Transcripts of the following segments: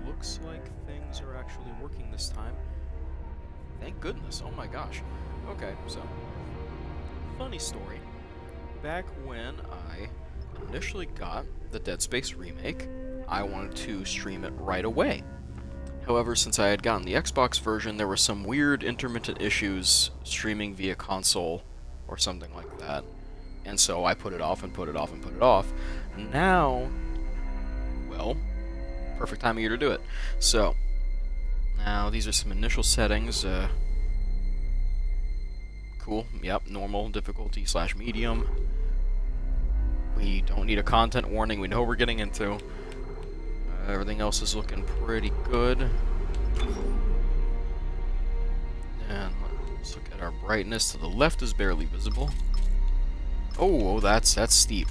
looks like things are actually working this time. Thank goodness. Oh my gosh. Okay, so funny story. Back when I initially got the Dead Space remake, I wanted to stream it right away. However, since I had gotten the Xbox version, there were some weird intermittent issues streaming via console or something like that. And so I put it off and put it off and put it off. Now, well, perfect time of year to do it. So, now these are some initial settings. Cool, yep, normal difficulty / medium. We don't need a content warning, we know what we're getting into. Everything else is looking pretty good. And let's look at our brightness. To the left is barely visible. Oh, that's steep.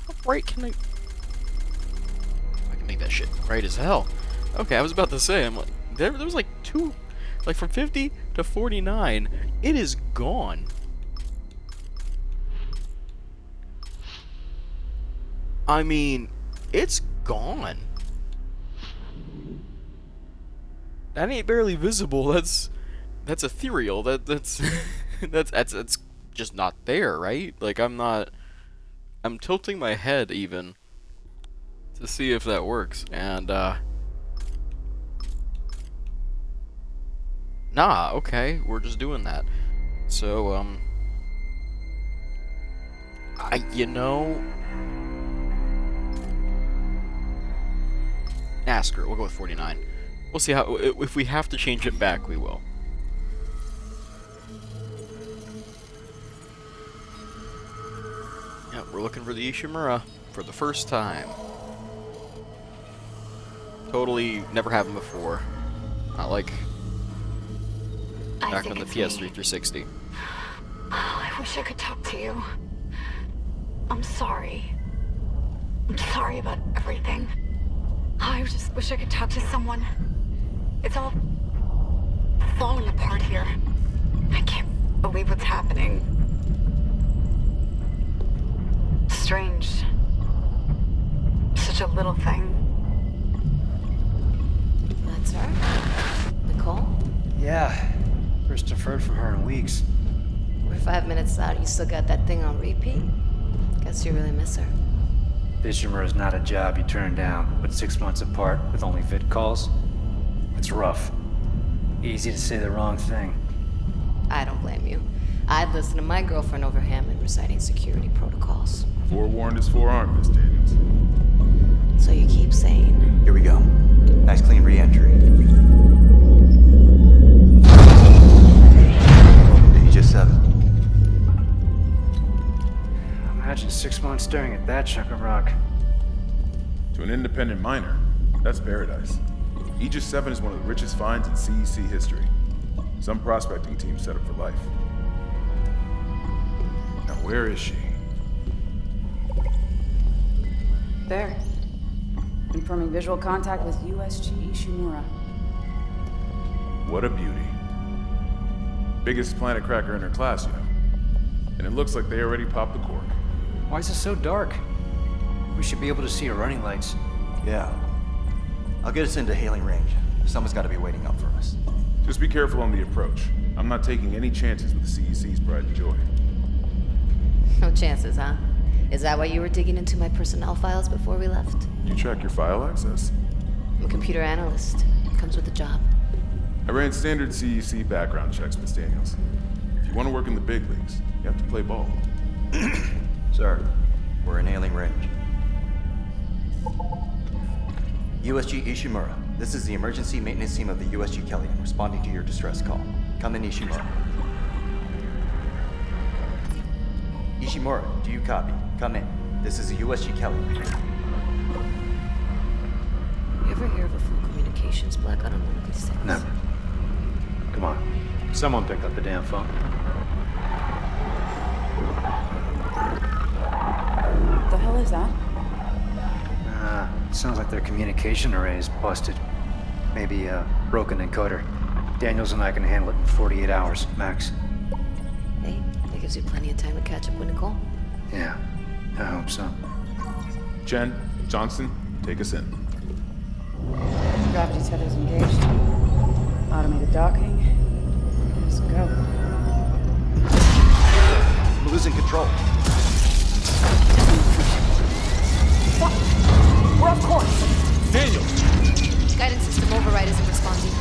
How bright can I can make that shit bright as hell. Okay, I was about to say, I'm like, there was like like from 50 to 49, it is gone. I mean, it's gone. That ain't barely visible. That's ethereal. That's that's just not there, right? Like I'm tilting my head even to see if that works, and nah, okay, we're just doing that. So screw it, we'll go with 49. We'll see how, if we have to change it back, we will. Yeah, we're looking for the Ishimura for the first time. Totally never happened before. Not like back on the PS3 360. I wish I could talk to you. I'm sorry. I'm sorry about everything. I just wish I could talk to someone. It's all falling apart here. I can't believe what's happening. Strange. Such a little thing. That's her? Nicole? Yeah. First I've heard from her in weeks. We're 5 minutes out. You still got that thing on repeat? Guess you really miss her. Ishimura is not a job you turn down, but 6 months apart with only vid calls? It's rough. Easy to say the wrong thing. I don't blame you. I'd listen to my girlfriend over Hammond reciting security protocols. Forewarned is forearmed, Miss Daniels. So you keep saying... Here we go. Nice clean re-entry. Aegis 7. Imagine 6 months staring at that chunk of rock. To an independent miner, that's paradise. Aegis 7 is one of the richest finds in CEC history. Some prospecting team set up for life. Now where is she? There. Confirming visual contact with USG Ishimura. What a beauty. Biggest planet cracker in her class, you know. And it looks like they already popped the cork. Why is it so dark? We should be able to see her running lights. Yeah. I'll get us into hailing range. Someone's got to be waiting up for us. Just be careful on the approach. I'm not taking any chances with the CEC's pride and joy. No chances, huh? Is that why you were digging into my personnel files before we left? You track your file access? I'm a computer analyst. Comes with the job. I ran standard CEC background checks, Miss Daniels. If you want to work in the big leagues, you have to play ball. Sir, we're in hailing range. USG Ishimura, this is the emergency maintenance team of the USG Kellyan responding to your distress call. Come in, Ishimura. Ishimura, do you copy? Come in. This is the USG Kellyan. You ever hear of a full communications blackout on one of these things? Never. Come on. Someone pick up the damn phone. What the hell is that? Sounds like their communication array is busted. Maybe a broken encoder. Daniels and I can handle it in 48 hours, max. Hey, that gives you plenty of time to catch up with Nicole. Yeah, I hope so. Jen, Johnson, take us in. Gravity tethers engaged. Automated docking. Let's go. I'm losing control. Fuck! We're off course! Daniel! Guidance system override isn't responding.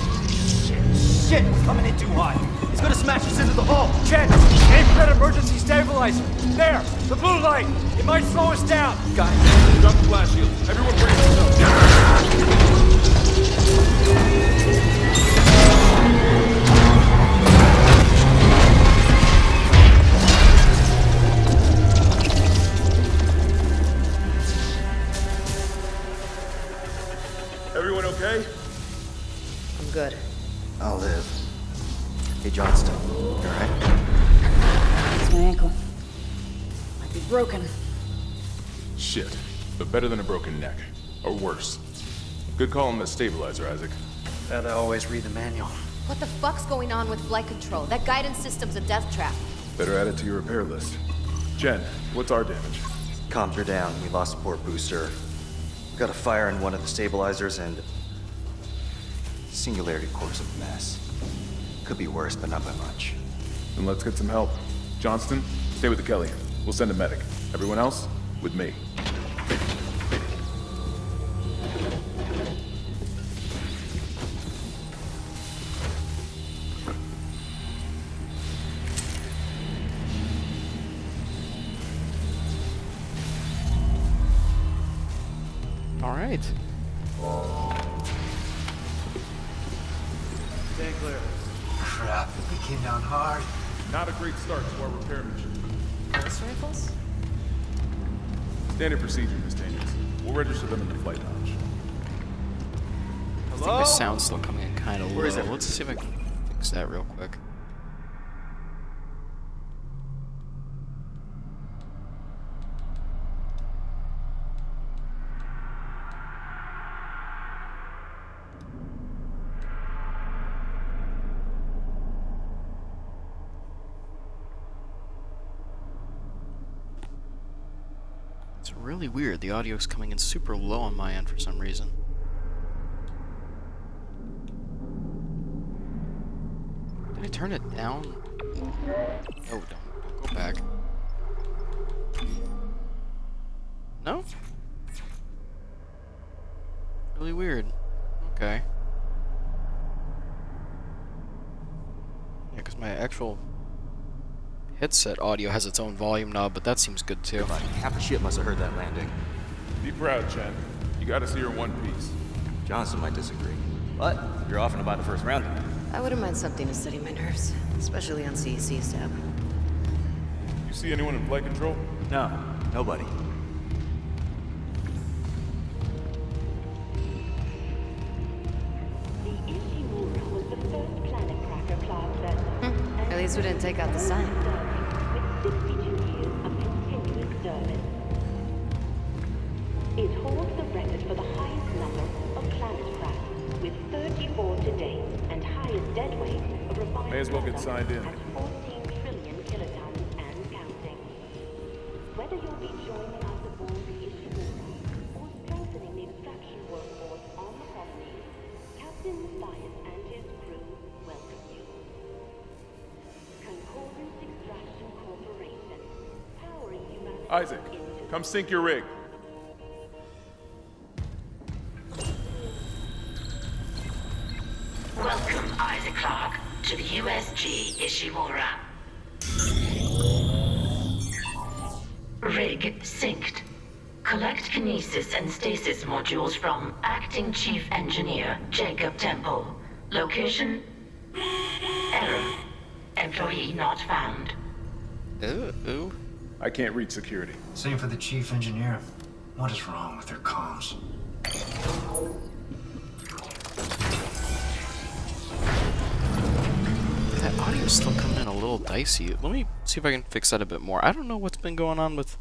Shit, we're coming in too hot. He's gonna smash us into the hull. Jen, aim for that emergency stabilizer. There, the blue light. It might slow us down. Guys, drop the flash shield. Everyone brace yourself. Everyone okay? I'm good. I'll live. Hey, Johnston. You alright? It's my ankle. Might be broken. Shit. But better than a broken neck. Or worse. Good call on the stabilizer, Isaac. Gotta always read the manual. What the fuck's going on with flight control? That guidance system's a death trap. Better add it to your repair list. Jen, what's our damage? Comms are down. We lost a port booster. Got a fire in one of the stabilizers and... Singularity core's a mess. Could be worse, but not by much. Then let's get some help. Johnston, stay with the Kellyan. We'll send a medic. Everyone else, with me. All right. Stay clear. Crap, we came down hard. Not a great start to our repair mission. Pulse rifles? Standard procedure, Miss Daniels. We'll register them in the flight lounge. I think the sound's still coming in kind of low. Where is it? Let's see if I can fix that real quick. It's really weird. The audio's coming in super low on my end for some reason. Did I turn it down? Oh, don't go back. No? Really weird. Okay. Yeah, because my actual headset audio has its own volume knob, but that seems good too. Like half the shit must have heard that landing. Be proud, Chen. You got us here in one piece. Johnson might disagree. But you're off in about the first round. I wouldn't mind something to steady my nerves, especially on CEC stab. You see anyone in flight control? No, nobody. The Ishimura was the first planet cracker class vessel. At least we didn't take out the sign. With 62 years of continuous service. It holds the record for the highest number of planet cracks, with 34 to date, and highest dead weight of refined May as well get signed in. at 14 trillion kilotons and counting. Whether you'll be joining us aboard the Ishimura or strengthening the extraction workforce on the colony, Captain Matthias and his crew welcome you. Concordance Extraction Corporation, powering humanity. Isaac, come sync your rig. Welcome, Isaac Clarke, to the USG Ishimura. Rig synced. Collect kinesis and stasis modules from Acting Chief Engineer Jacob Temple. Location? Error. Employee not found. Ooh. I can't reach security. Same for the chief engineer. What is wrong with their comms? That audio's still coming in a little dicey. Let me see if I can fix that a bit more. I don't know what's been going on with...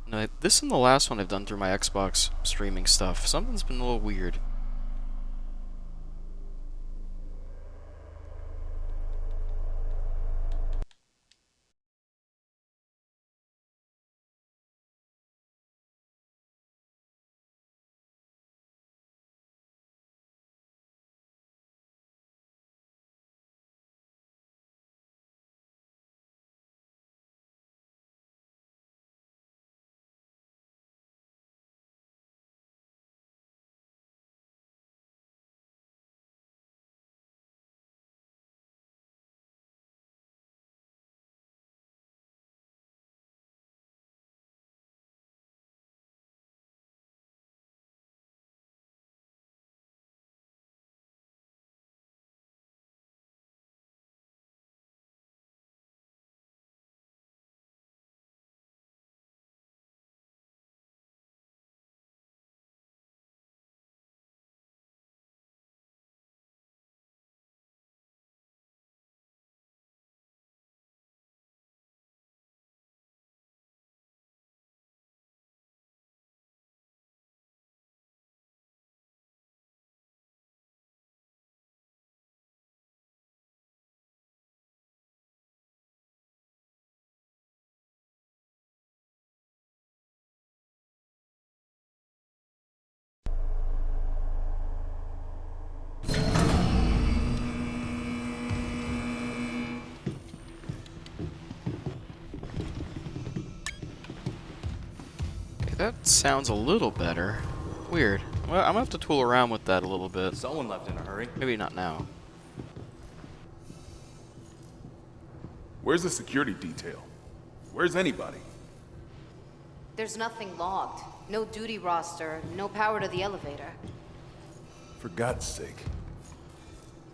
No, this and the last one I've done through my Xbox streaming stuff. Something's been a little weird. Okay, that sounds a little better. Weird. Well, I'm gonna have to tool around with that a little bit. Someone left in a hurry. Maybe not now. Where's the security detail? Where's anybody? There's nothing logged. No duty roster, no power to the elevator. For God's sake.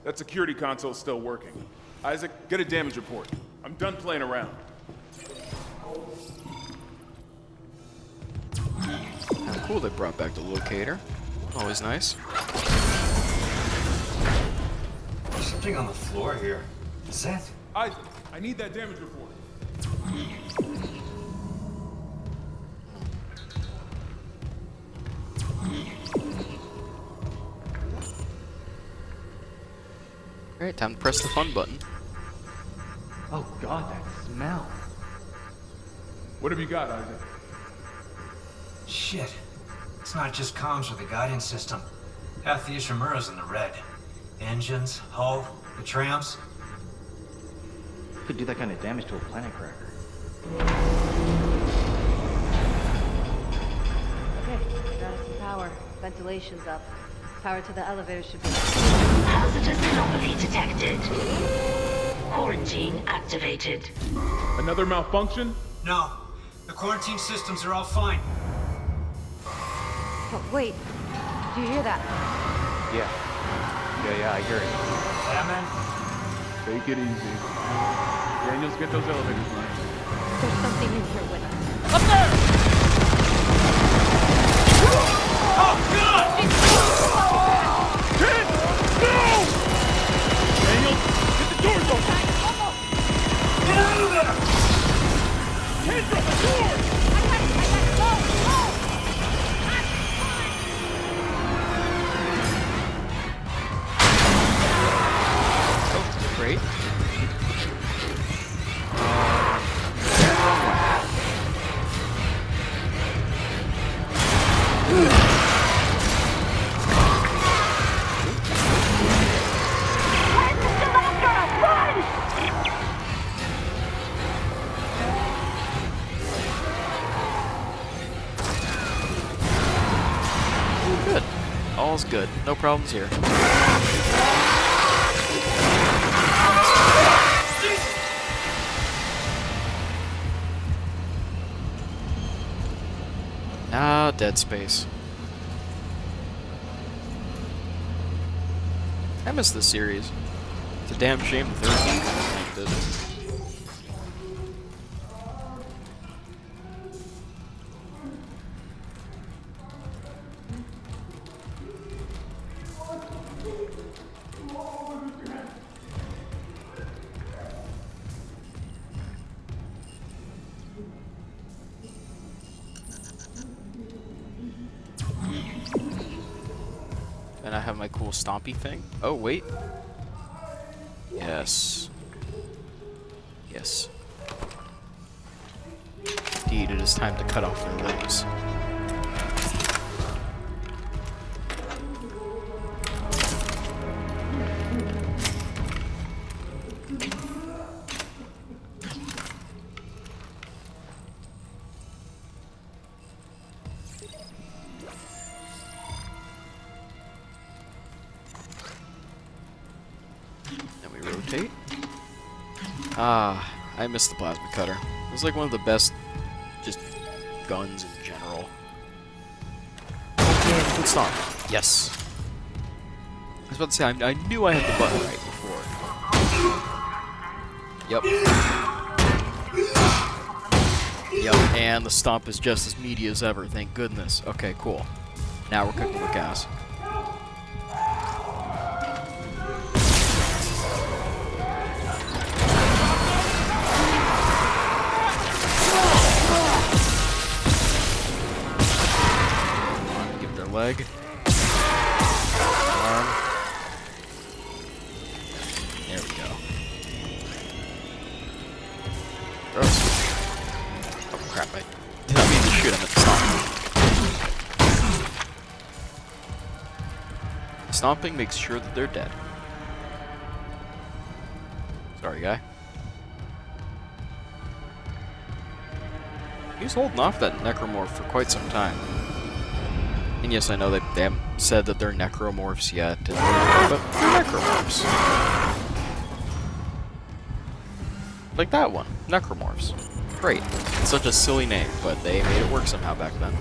That security console's still working. Isaac, get a damage report. I'm done playing around. Oh, cool, they brought back the locator. Always nice. There's something on the floor here. Is that? Isaac, I need that damage report. Alright, time to press the fun button. Oh god, that smell. What have you got, Isaac? Shit. It's not just comms or the guidance system. Half the Ishimura's in the red. Engines, hull, the trams. Could do that kind of damage to a planet cracker. Okay, got us some power. Ventilation's up. Power to the elevator should be... Hazardous anomaly detected. Quarantine activated. Another malfunction? No. The quarantine systems are all fine. Oh, wait. Do you hear that? Yeah, I hear it. Batman? Take it easy. Daniels, get those elevators running. There's something in here with us. Oh, God! Daniels, get the doors open! Get out of there! Hands from the doors! Great. Good. All's good. No problems here. Ah, Dead Space. I miss this series. It's a damn shame the third one did. And I have my cool stompy thing. Oh, wait. Yes. Yes. Indeed, it is time to cut off their limbs. Then we rotate. Ah, I miss the plasma cutter. It was like one of the best, just guns in general. Okay, good stomp. Yes. I was about to say, I knew I had the button right before. Yep. Yep, and the stomp is just as meaty as ever, thank goodness. Okay, cool. Now we're cooking with gas. Give their leg. Arm. There we go. Gross. Oh crap, I did not mean to shoot him at the stomp. Stomping makes sure that they're dead. Sorry, guy. He was holding off that necromorph for quite some time. And yes, I know that they haven't said that they're necromorphs yet, but they're necromorphs. Like that one, necromorphs. Great. It's such a silly name, but they made it work somehow back then.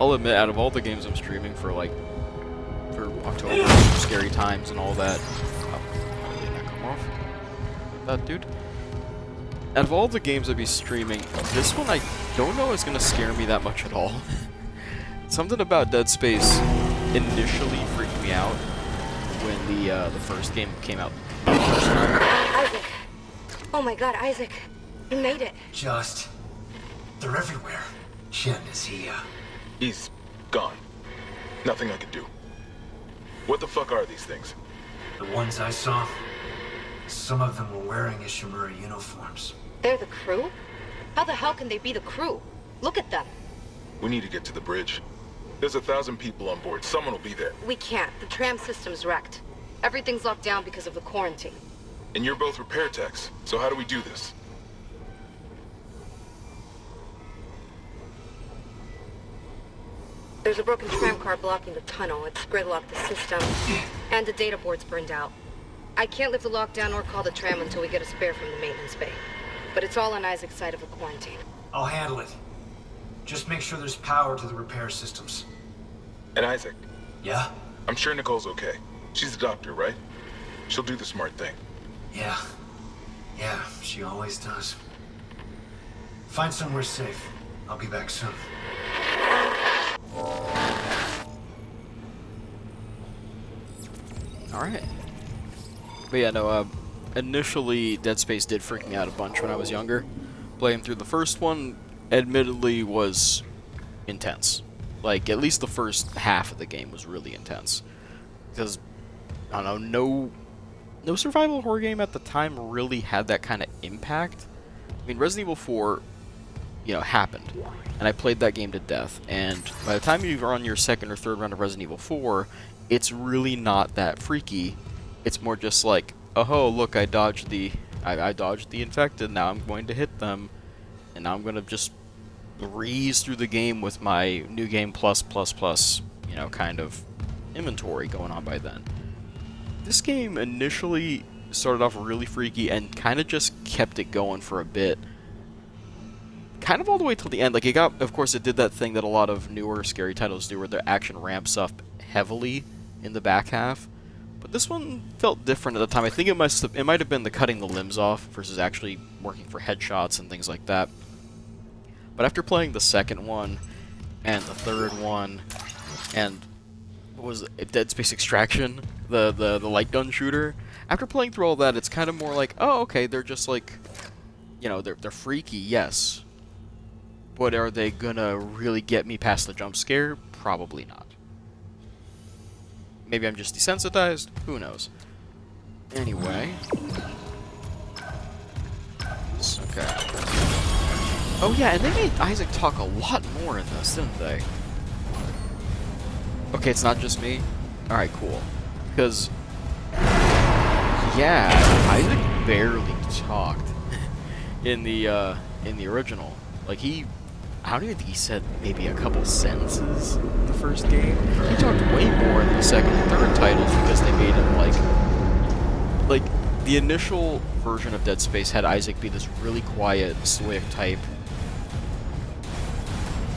I'll admit, out of all the games I'm streaming for October, scary times and all that, necromorph, that dude. Out of all the games I'd be streaming, this one I don't know is gonna scare me that much at all. Something about Dead Space initially freaked me out when the first game came out. Isaac. Oh my god, Isaac. You made it. They're everywhere. Shin, is he, He's gone. Nothing I can do. What the fuck are these things? The ones I saw, some of them were wearing Ishimura uniforms. They're the crew? How the hell can they be the crew? Look at them. We need to get to the bridge. There's 1,000 people on board. Someone will be there. We can't. The tram system's wrecked. Everything's locked down because of the quarantine. And you're both repair techs, so how do we do this? There's a broken tram car blocking the tunnel. It's gridlocked the system. And the data board's burned out. I can't lift the lockdown or call the tram until we get a spare from the maintenance bay. But it's all on Isaac's side of the quarantine. I'll handle it. Just make sure there's power to the repair systems. And Isaac, Yeah? I'm sure Nicole's okay. She's a doctor, right? She'll do the smart thing. Yeah. Yeah, she always does. Find somewhere safe. I'll be back soon. Alright. But yeah, no, initially Dead Space did freak me out a bunch when I was younger. Playing through the first one, admittedly, was intense. Like, at least the first half of the game was really intense. Because, I don't know, no survival horror game at the time really had that kind of impact. I mean, Resident Evil 4, happened. And I played that game to death. And by the time you're on your second or third run of Resident Evil 4, it's really not that freaky. It's more just like, oh, look, I dodged the infected, now I'm going to hit them. And now I'm going to just breeze through the game with my new game plus, kind of inventory going on by then. This game initially started off really freaky and kind of just kept it going for a bit. Kind of all the way till the end. Like, of course, it did that thing that a lot of newer scary titles do where the action ramps up heavily in the back half. But this one felt different at the time. I think it might have been the cutting the limbs off versus actually working for headshots and things like that. But after playing the second one, and the third one, and what was it, Dead Space Extraction, the light gun shooter, after playing through all that, it's kind of more like, oh, okay, they're just like, they're freaky, yes. But are they gonna really get me past the jump scare? Probably not. Maybe I'm just desensitized? Who knows? Anyway. Okay. Oh yeah, and they made Isaac talk a lot more in this, didn't they? Okay, it's not just me? Alright, cool. Because, yeah, Isaac barely talked in the original. Like, I don't even think he said maybe a couple sentences in the first game. He talked way more in the second and third titles because they made him like the initial version of Dead Space had Isaac be this really quiet, stoic type.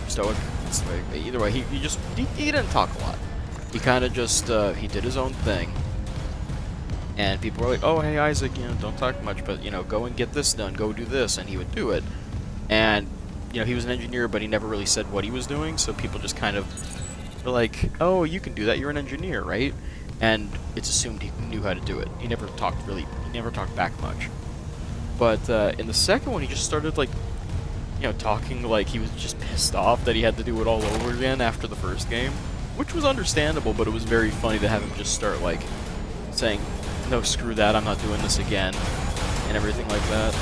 Stoic? Either way, he didn't talk a lot. He kind of just, he did his own thing. And people were like, oh, hey, Isaac, don't talk much, but, go and get this done, go do this, and he would do it. And, he was an engineer, but he never really said what he was doing, so people just kind of were like, oh, you can do that, you're an engineer, right? And it's assumed he knew how to do it. He never talked back much. But, in the second one, he just started, talking like he was just pissed off that he had to do it all over again after the first game. Which was understandable, but it was very funny to have him just start, saying, no, screw that, I'm not doing this again, and everything like that.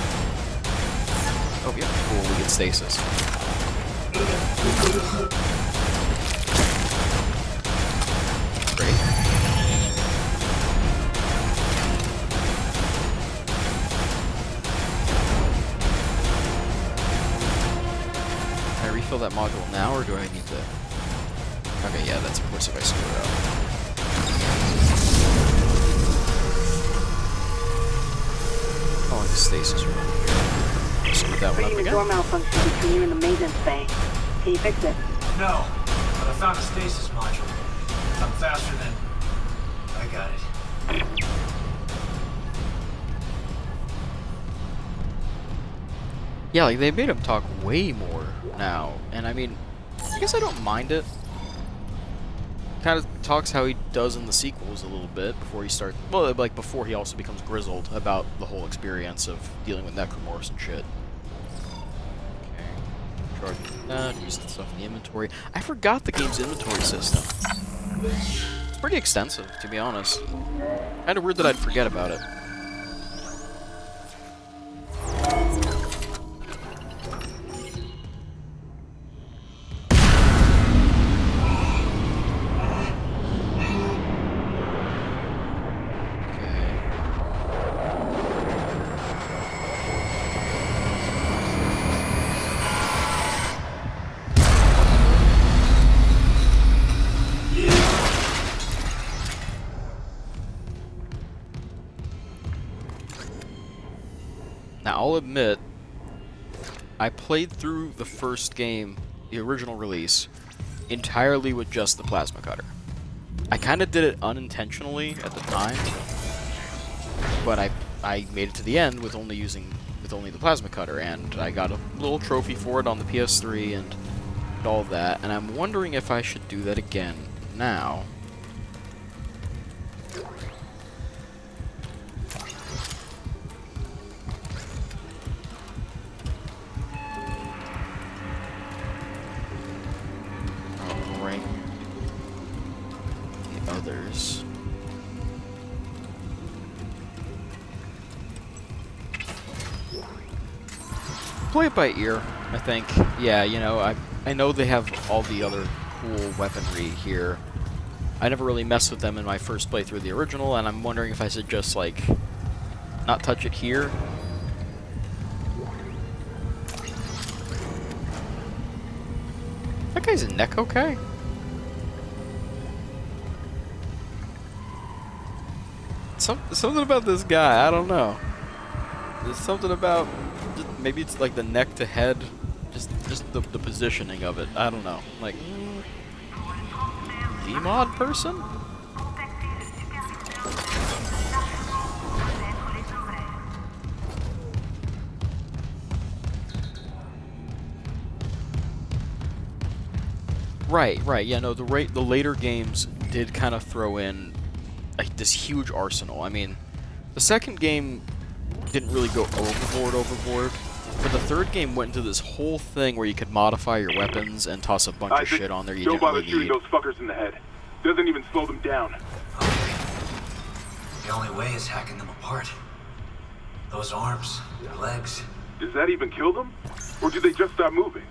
Oh, yeah, cool, we get stasis. Great. fill that module now, or do I need to... Okay, yeah, that's of course if I screw it up. Oh, and the stasis room here. Screw that one up Reading the again. door malfunction between you and the maintenance bay. Can you fix it? No, but I found a stasis module. I'm faster than... I got it. Yeah, like, they made him talk way more now, and I mean, I guess I don't mind it. Kind of talks how he does in the sequels a little bit before he starts, well, like, before he also becomes grizzled about the whole experience of dealing with necromorphs and shit. Okay, charging that, use the stuff in the inventory. I forgot the game's inventory system. It's pretty extensive, to be honest. Kind of weird that I'd forget about it. Now, I'll admit, I played through the first game, the original release, entirely with just the plasma cutter. I kind of did it unintentionally at the time, but I made it to the end with only the plasma cutter, and I got a little trophy for it on the PS3 and all that, and I'm wondering if I should do that again now. Others. Play it by ear, I think. Yeah, you know, I know they have all the other cool weaponry here. I never really messed with them in my first playthrough of the original, and I'm wondering if I should just, like, not touch it here. That guy's neck okay? Something about this guy, I don't know. There's something about, maybe it's like the neck to head, just the positioning of it. I don't know. Like, VMod person? Right. Yeah, no, the later games did kind of throw in like this huge arsenal. I mean, the second game didn't really go overboard, but the third game went into this whole thing where you could modify your weapons and toss a bunch of shit on there you didn't really shooting need. those fuckers in the head. Doesn't even slow them down. The only way is hacking them apart. Those arms, their legs. Does that even kill them? Or do they just stop moving?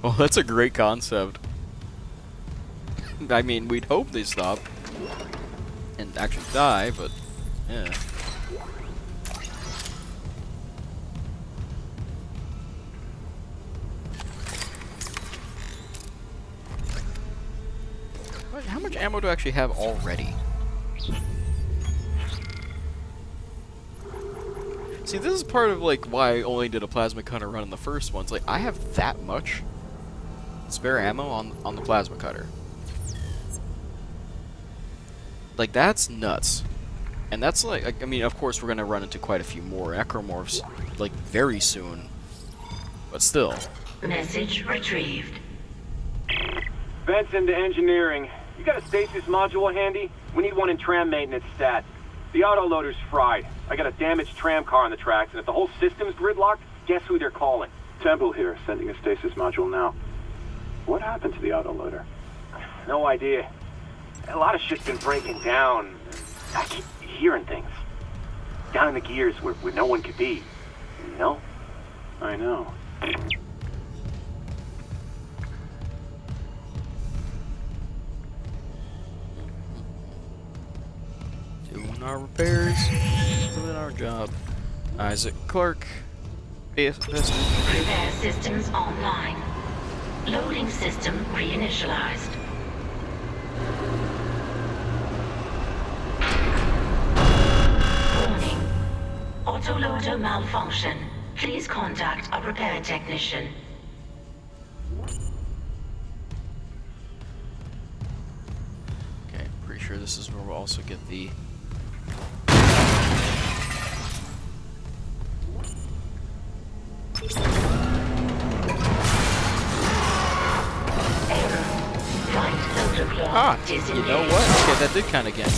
Oh, that's a great concept. I mean, we'd hope they stop and actually die, but yeah. Wait, how much ammo do I actually have already? See, this is part of like why I only did a plasma cutter run in the first one. It's like I have that much spare ammo on the plasma cutter. Like, that's nuts. And that's like, I mean, of course we're gonna run into quite a few more necromorphs, like, very soon. But still. Message retrieved. Vents into engineering. You got a stasis module handy? We need one in tram maintenance stat. The autoloader's fried. I got a damaged tram car on the tracks, and if the whole system's gridlocked, guess who they're calling? Temple here, sending a stasis module now. What happened to the autoloader? No idea. A lot of shit's been breaking down. I keep hearing things. Down in the gears where no one could be. You know? I know. Doing our repairs, doing our job. Isaac Clarke, Repair systems online. Loading system reinitialized. Warning. Autoloader malfunction. Please contact a repair technician. Okay, pretty sure this is where we'll also get the... Ah, you know what? Okay, that did kind of get me.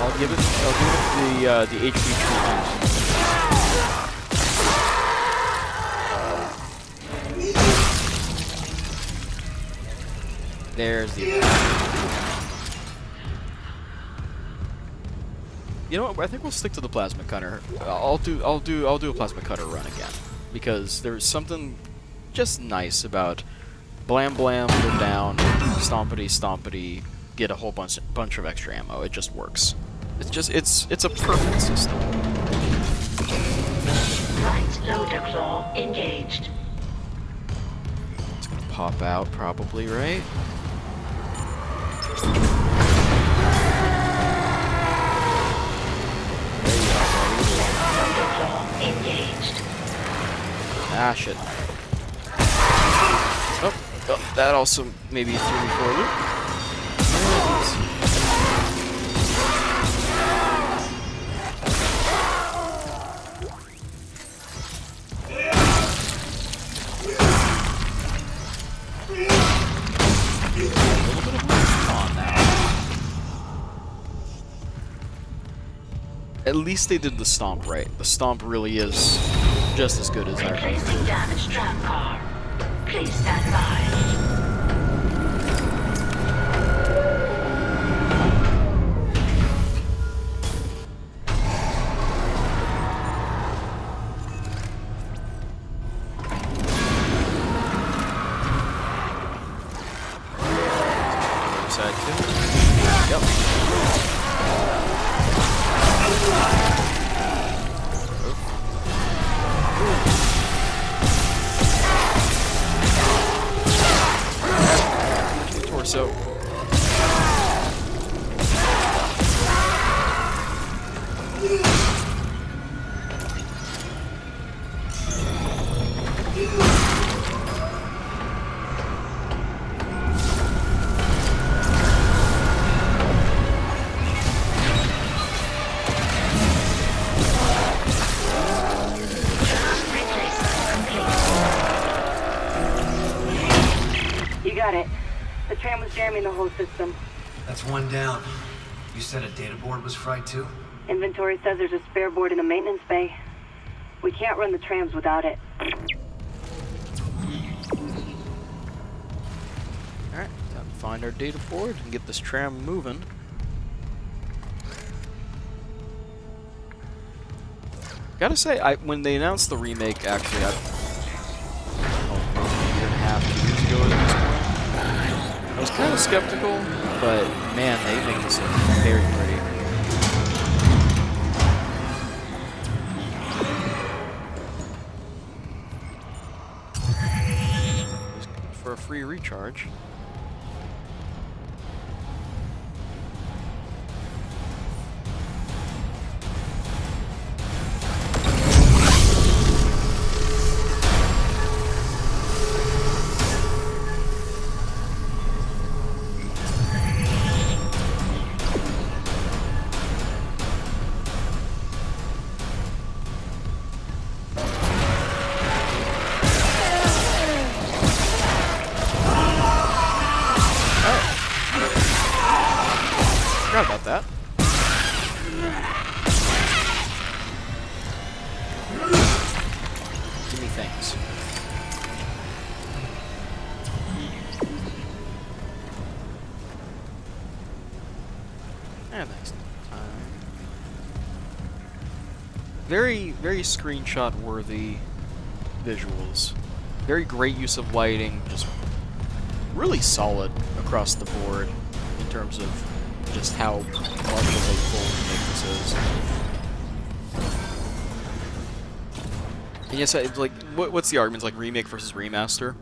I'll give it the HP treatment. There's the. You know what? I think we'll stick to the plasma cutter. I'll do a plasma cutter run again because there's something just nice about blam blam, go down, stompity stompity, get a whole bunch of extra ammo. It just works. It's a perfect system. Right loader claw engaged. It's gonna pop out probably, right? Engaged. Ah, shit. Oh, that also maybe threw me for a loop. A little bit of life on now. At least they did the stomp right. The stomp really is just as good as I remember. Replacing damaged tram car. Please stand by. Side two. Yep. Torso. You got it. The tram was jamming the whole system. That's one down. You said a data board was fried too? Inventory says there's a spare board in the maintenance bay. We can't run the trams without it. Alright, time to find our data board and get this tram moving. Gotta say, when they announced the remake, actually, maybe a year and a half, 2 years ago at this point, I was kind of skeptical, but man, they make this look very pretty. Just for a free recharge. Forgot about that. Give me things. And next time. Very screenshot-worthy visuals. Very great use of lighting. Just really solid across the board in terms of just how much of a bold remake this is. And yes, like, what's the argument? It's like remake versus remaster.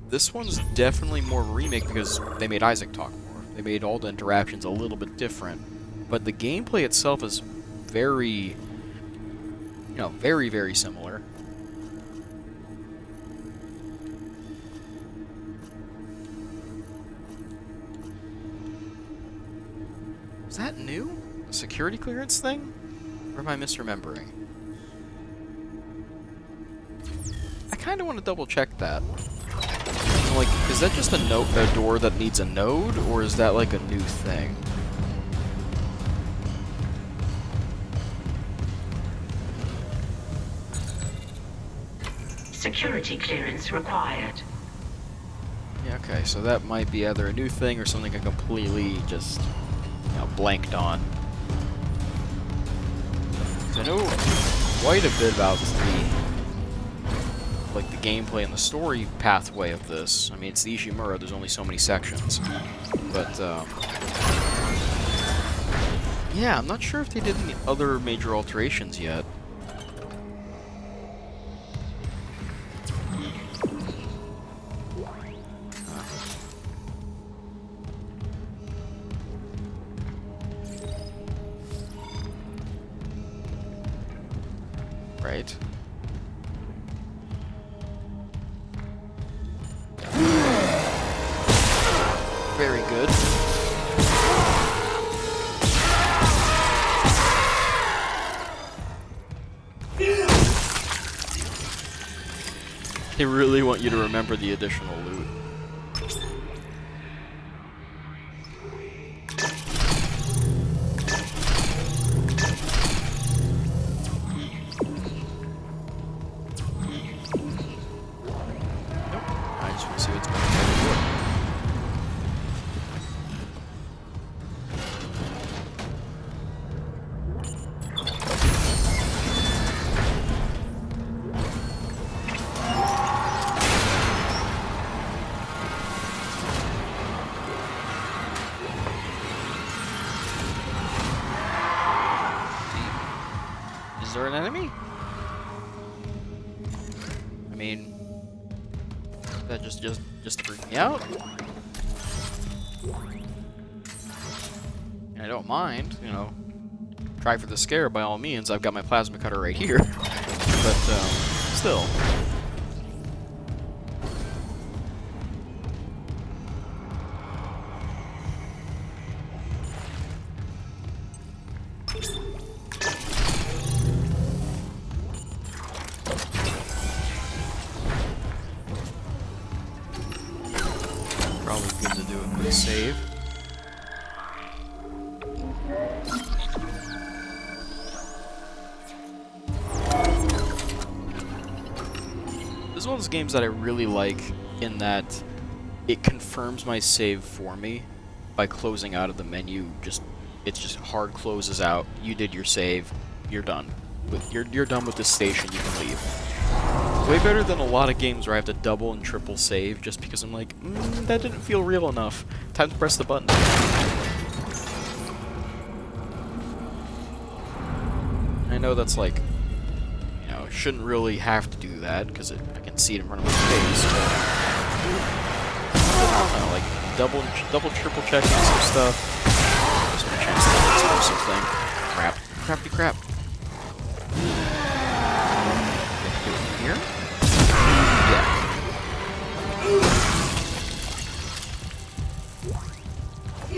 This one's definitely more remake because they made Isaac talk more. They made all the interactions a little bit different, but the gameplay itself is very, very, very similar. Is that new? A security clearance thing? Or am I misremembering? I kind of want to double check that. Like, is that just a door that needs a node, or is that like a new thing? Security clearance required. Yeah, okay, so that might be either a new thing or something I completely just, blanked on. 'Cause I know quite a bit about the gameplay and the story pathway of this. I mean, it's the Ishimura, there's only so many sections. But, yeah, I'm not sure if they did any other major alterations yet. Right. Very good. They really want you to remember the additional loot. Is there an enemy? I mean, that just to freak me out. And I don't mind, try for the scare by all means. I've got my plasma cutter right here, but still. Probably good to do a quick save. This is one of those games that I really like in that it confirms my save for me by closing out of the menu. It just hard closes out. You did your save. You're done. You're done with this station. You can leave. Way better than a lot of games where I have to double and triple save just because I'm like, that didn't feel real enough. Time to press the button. I know that's like, shouldn't really have to do that because I can see it in front of my face, but I don't know, like double, triple checking some stuff. There's no chance that explosive thing. Crap. Crappy crap. Here?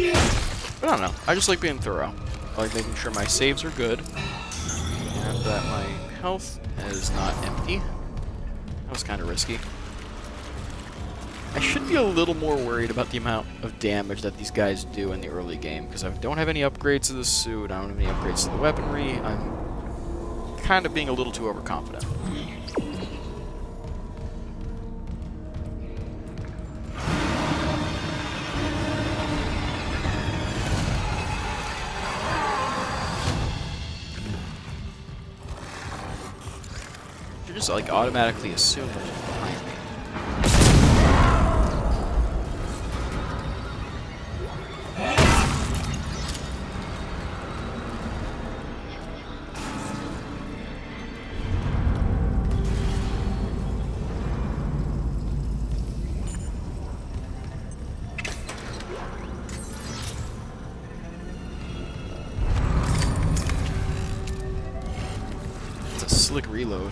Yeah. But I don't know. I just like being thorough. I like making sure my saves are good and that my health is not empty. That was kind of risky. I should be a little more worried about the amount of damage that these guys do in the early game because I don't have any upgrades to the suit. I don't have any upgrades to the weaponry. I'm kind of being a little too overconfident. Just like automatically assume what's behind me. slick reload.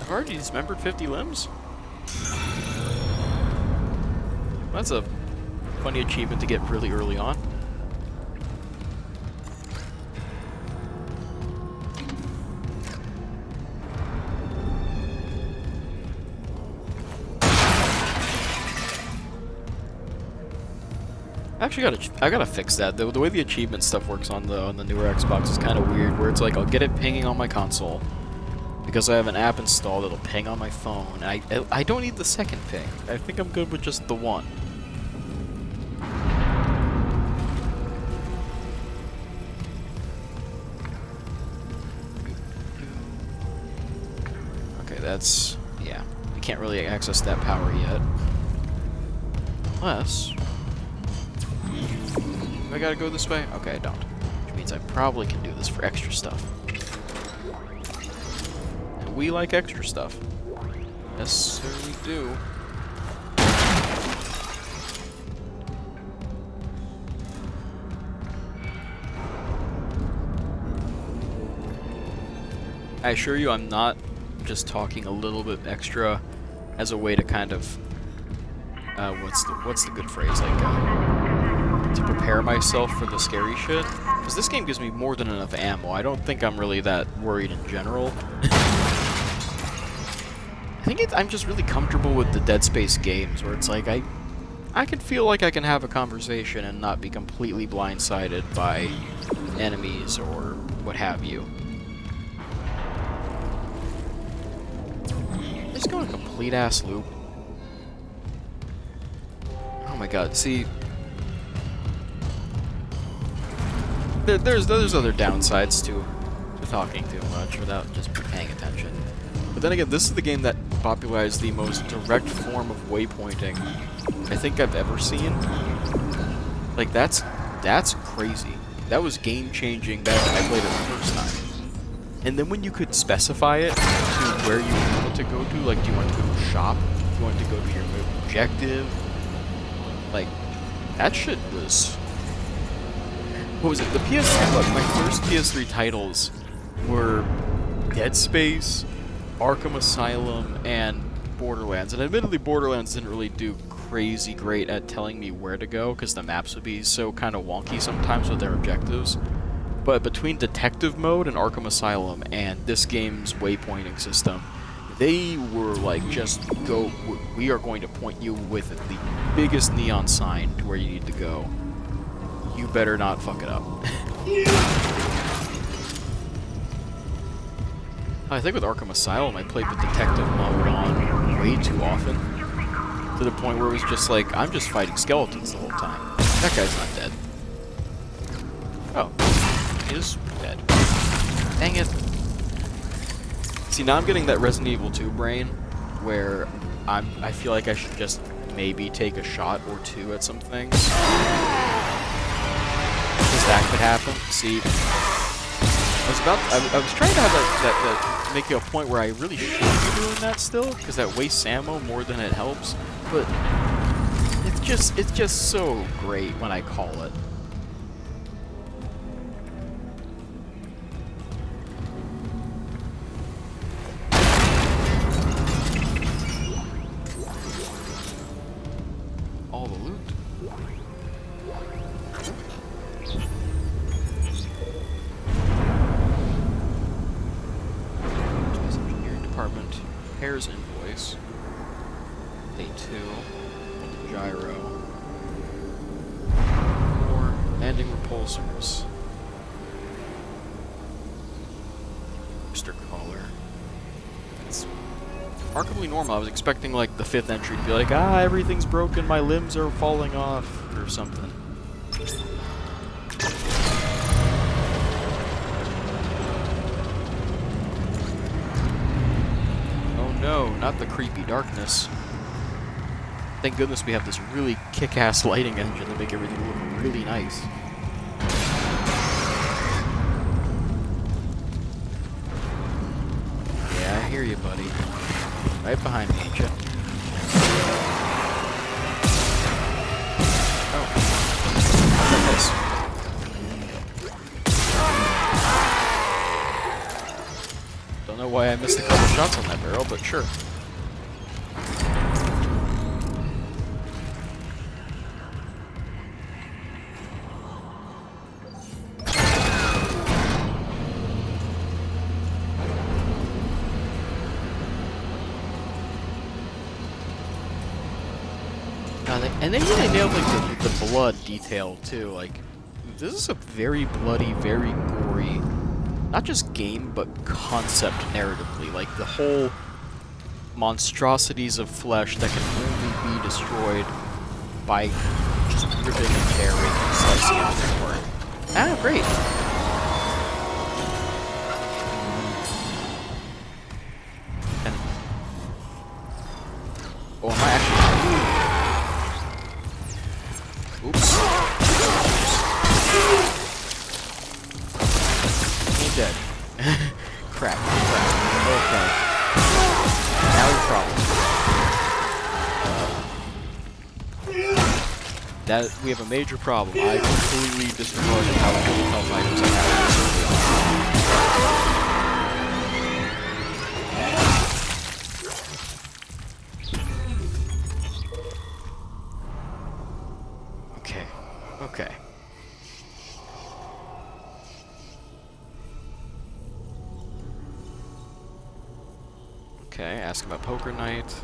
I've already dismembered 50 limbs? That's a funny achievement to get really early on. Actually, I gotta fix that. The way the achievement stuff works on the newer Xbox is kind of weird. Where it's like I'll get it pinging on my console because I have an app installed that'll ping on my phone. I don't need the second ping. I think I'm good with just the one. Okay, that's yeah. You can't really access that power yet, unless. I gotta go this way? Okay, I don't. Which means I probably can do this for extra stuff. And we like extra stuff. Yes, sir, we do. I assure you I'm not just talking a little bit extra as a way to kind of what's the good phrase, like to prepare myself for the scary shit, because this game gives me more than enough ammo. I don't think I'm really that worried in general. I think I'm just really comfortable with the Dead Space games, where it's like I can feel like I can have a conversation and not be completely blindsided by enemies or what have you. Let's go in a complete ass loop. Oh my god, see. There's other downsides to talking too much without just paying attention. But then again, this is the game that popularized the most direct form of waypointing I think I've ever seen. Like, that's crazy. That was game-changing back when I played it the first time. And then when you could specify it to where you wanted to go to, like, do you want to go to a shop? Do you want to go to your objective? Like, that shit was... What was it? The PS3, look, my first PS3 titles were Dead Space, Arkham Asylum, and Borderlands. And admittedly, Borderlands didn't really do crazy great at telling me where to go, because the maps would be so kind of wonky sometimes with their objectives. But between Detective Mode and Arkham Asylum and this game's waypointing system, they were like, just go, we are going to point you with the biggest neon sign to where you need to go. You better not fuck it up. I think with Arkham Asylum, I played with Detective Mode on way too often. To the point where it was just like, I'm just fighting skeletons the whole time. That guy's not dead. Oh, he is dead. Dang it. See, now I'm getting that Resident Evil 2 brain, where I feel like I should just maybe take a shot or two at some things. Because that could happen. See, I was trying to have that make a point where I really should be doing that still, because that wastes ammo more than it helps. But it's just so great when I call it. All the loot. Engineering department. Repairs invoice. Day 2. Gyro. More landing repulsors. Booster collar. It's remarkably normal. I was expecting like the 5th entry to be like, everything's broken, my limbs are falling off, or something. Oh no, not the creepy darkness. Thank goodness we have this really kick-ass lighting engine to make everything look really nice. Yeah, I hear you, buddy. Right behind me, ain't ya? Oh. Nice. Don't know why I missed a couple shots on that barrel, but sure. And they really nailed like the blood detail too. Like, this is a very bloody, very gory, not just game but concept narratively. Like the whole monstrosities of flesh that can only be destroyed by just ripping and tearing and slicing everything apart. Ah, great. And oh, am I actually? Oops. Ain't dead. Crap. Okay. Now we have a problem. That we have a major problem. I completely destroyed how many health items I have. Okay. Okay, ask about poker night.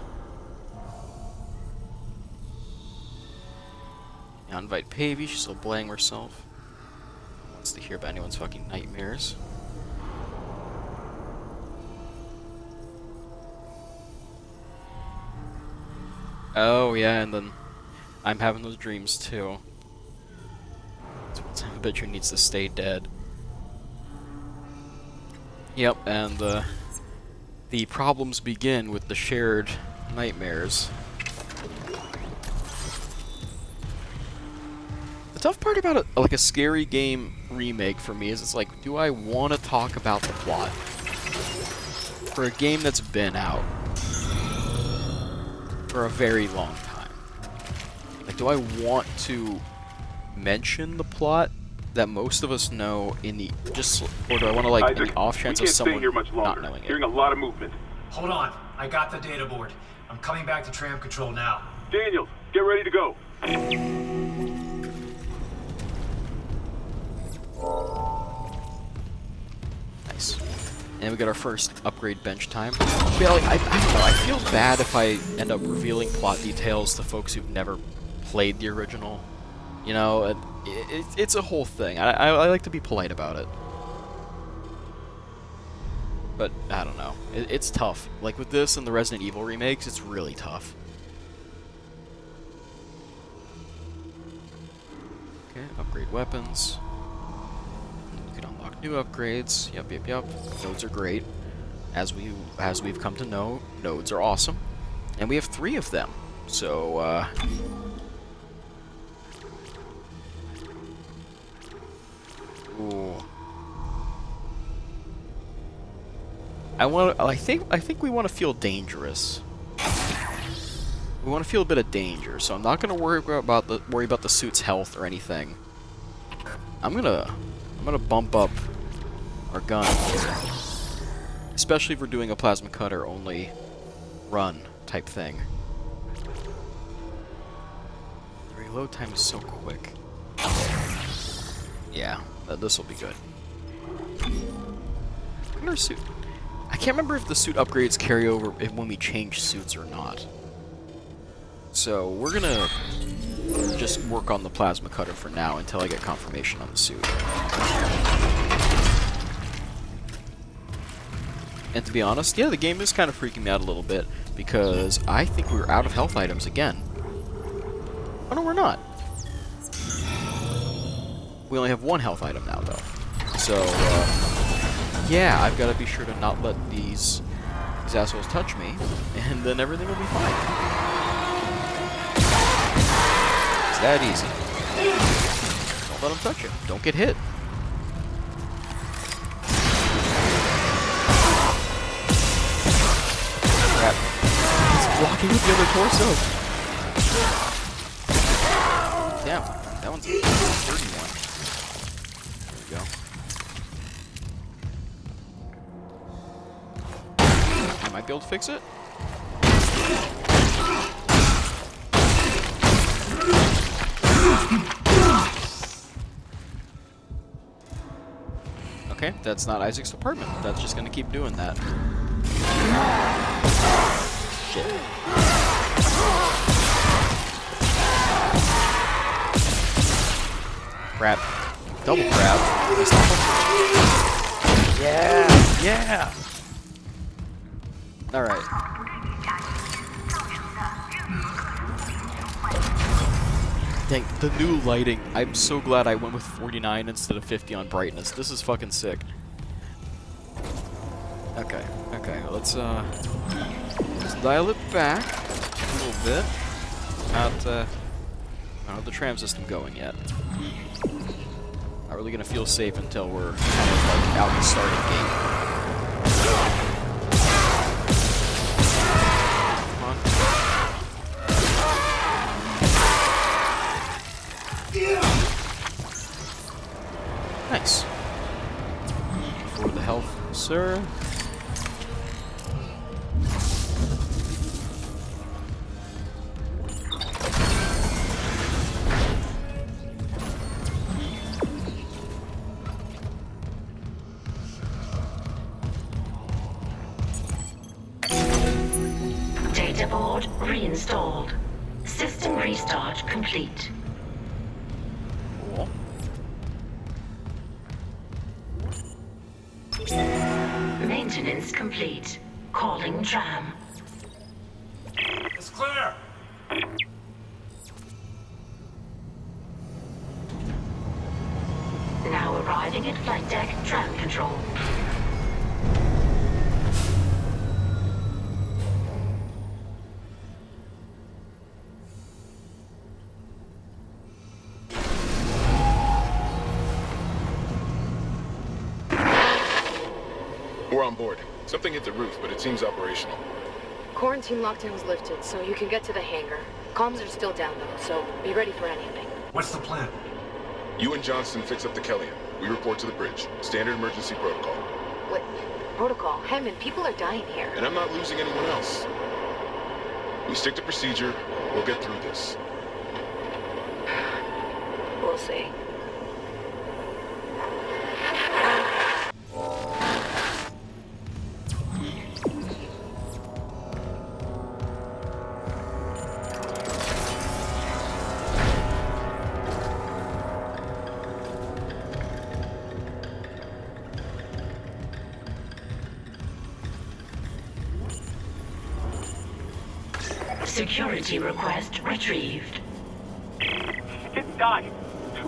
Now invite Pavey, she's still blaying herself. Wants to hear about anyone's fucking nightmares. Oh yeah, and then I'm having those dreams too. I bet you needs to stay dead. Yep, and the problems begin with the shared nightmares. The tough part about like a scary game remake for me is it's like, do I want to talk about the plot for a game that's been out for a very long time? Like, do I want to mention the plot that most of us know in the or do I want to like in the off chance of someone not knowing it? Hearing a lot of movement. Hold on, I got the data board. I'm coming back to tram control now. Daniels, get ready to go. Nice. And we got our first upgrade bench time. But yeah, like, I don't know, I feel bad if I end up revealing plot details to folks who've never played the original. You know, it's a whole thing. I like to be polite about it. But, I don't know. It's tough. Like, with this and the Resident Evil remakes, it's really tough. Okay, upgrade weapons. You can unlock new upgrades. Yep. Nodes are great. As we've come to know, nodes are awesome. And we have 3 of them. So, ooh. I think we want to feel dangerous. We want to feel a bit of danger, so I'm not gonna worry about the suit's health or anything. I'm gonna bump up our gun here, especially if we're doing a plasma cutter only run type thing. The reload time is so quick. Yeah, this will be good. Look at our suit. I can't remember if the suit upgrades carry over when we change suits or not. So we're gonna just work on the plasma cutter for now until I get confirmation on the suit. And to be honest, yeah, the game is kind of freaking me out a little bit because I think we're out of health items again. Oh no, we're not. We only have 1 health item now, though. So, yeah, I've got to be sure to not let these assholes touch me, and then everything will be fine. that easy. Don't let him touch you. Don't get hit. Crap. It's blocking with the other torso. Damn, that one's a dirty one. There we go. I might be able to fix it. Okay, that's not Isaac's apartment. That's just gonna keep doing that. Shit. Crap. Double crap. Yeah! Yeah! Alright. Dang, the new lighting. I'm so glad I went with 49 instead of 50 on brightness. This is fucking sick. Okay, let's dial it back a little bit. I don't have the tram system going yet. Not really gonna feel safe until we're kind of like out the starting gate. Come on. Nice. For the health, sir. Data board reinstalled. System restart complete. Cool. Maintenance complete. Calling tram. It's clear. Now arriving at flight deck tram control. We're on board. Something hit the roof, but it seems operational. Quarantine lockdown was lifted, so you can get to the hangar. Comms are still down though, so be ready for anything. What's the plan? You and Johnston fix up the Kellyan. We report to the bridge. Standard emergency protocol. What? Protocol? Hammond, people are dying here. And I'm not losing anyone else. We stick to procedure. We'll get through this. We'll see. Security request retrieved. It didn't die.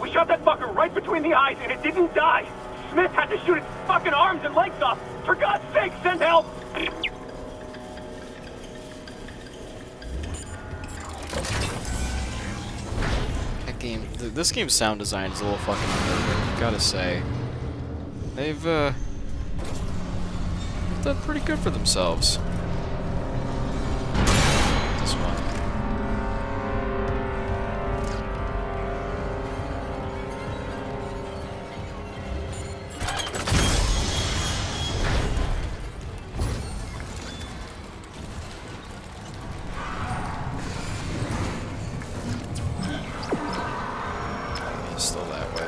We shot that fucker right between the eyes and it didn't die. Smith had to shoot its fucking arms and legs off. For God's sake, send help! That game, this game's sound design is a little fucking perfect, gotta say. They've done pretty good for themselves. This one. Still that way.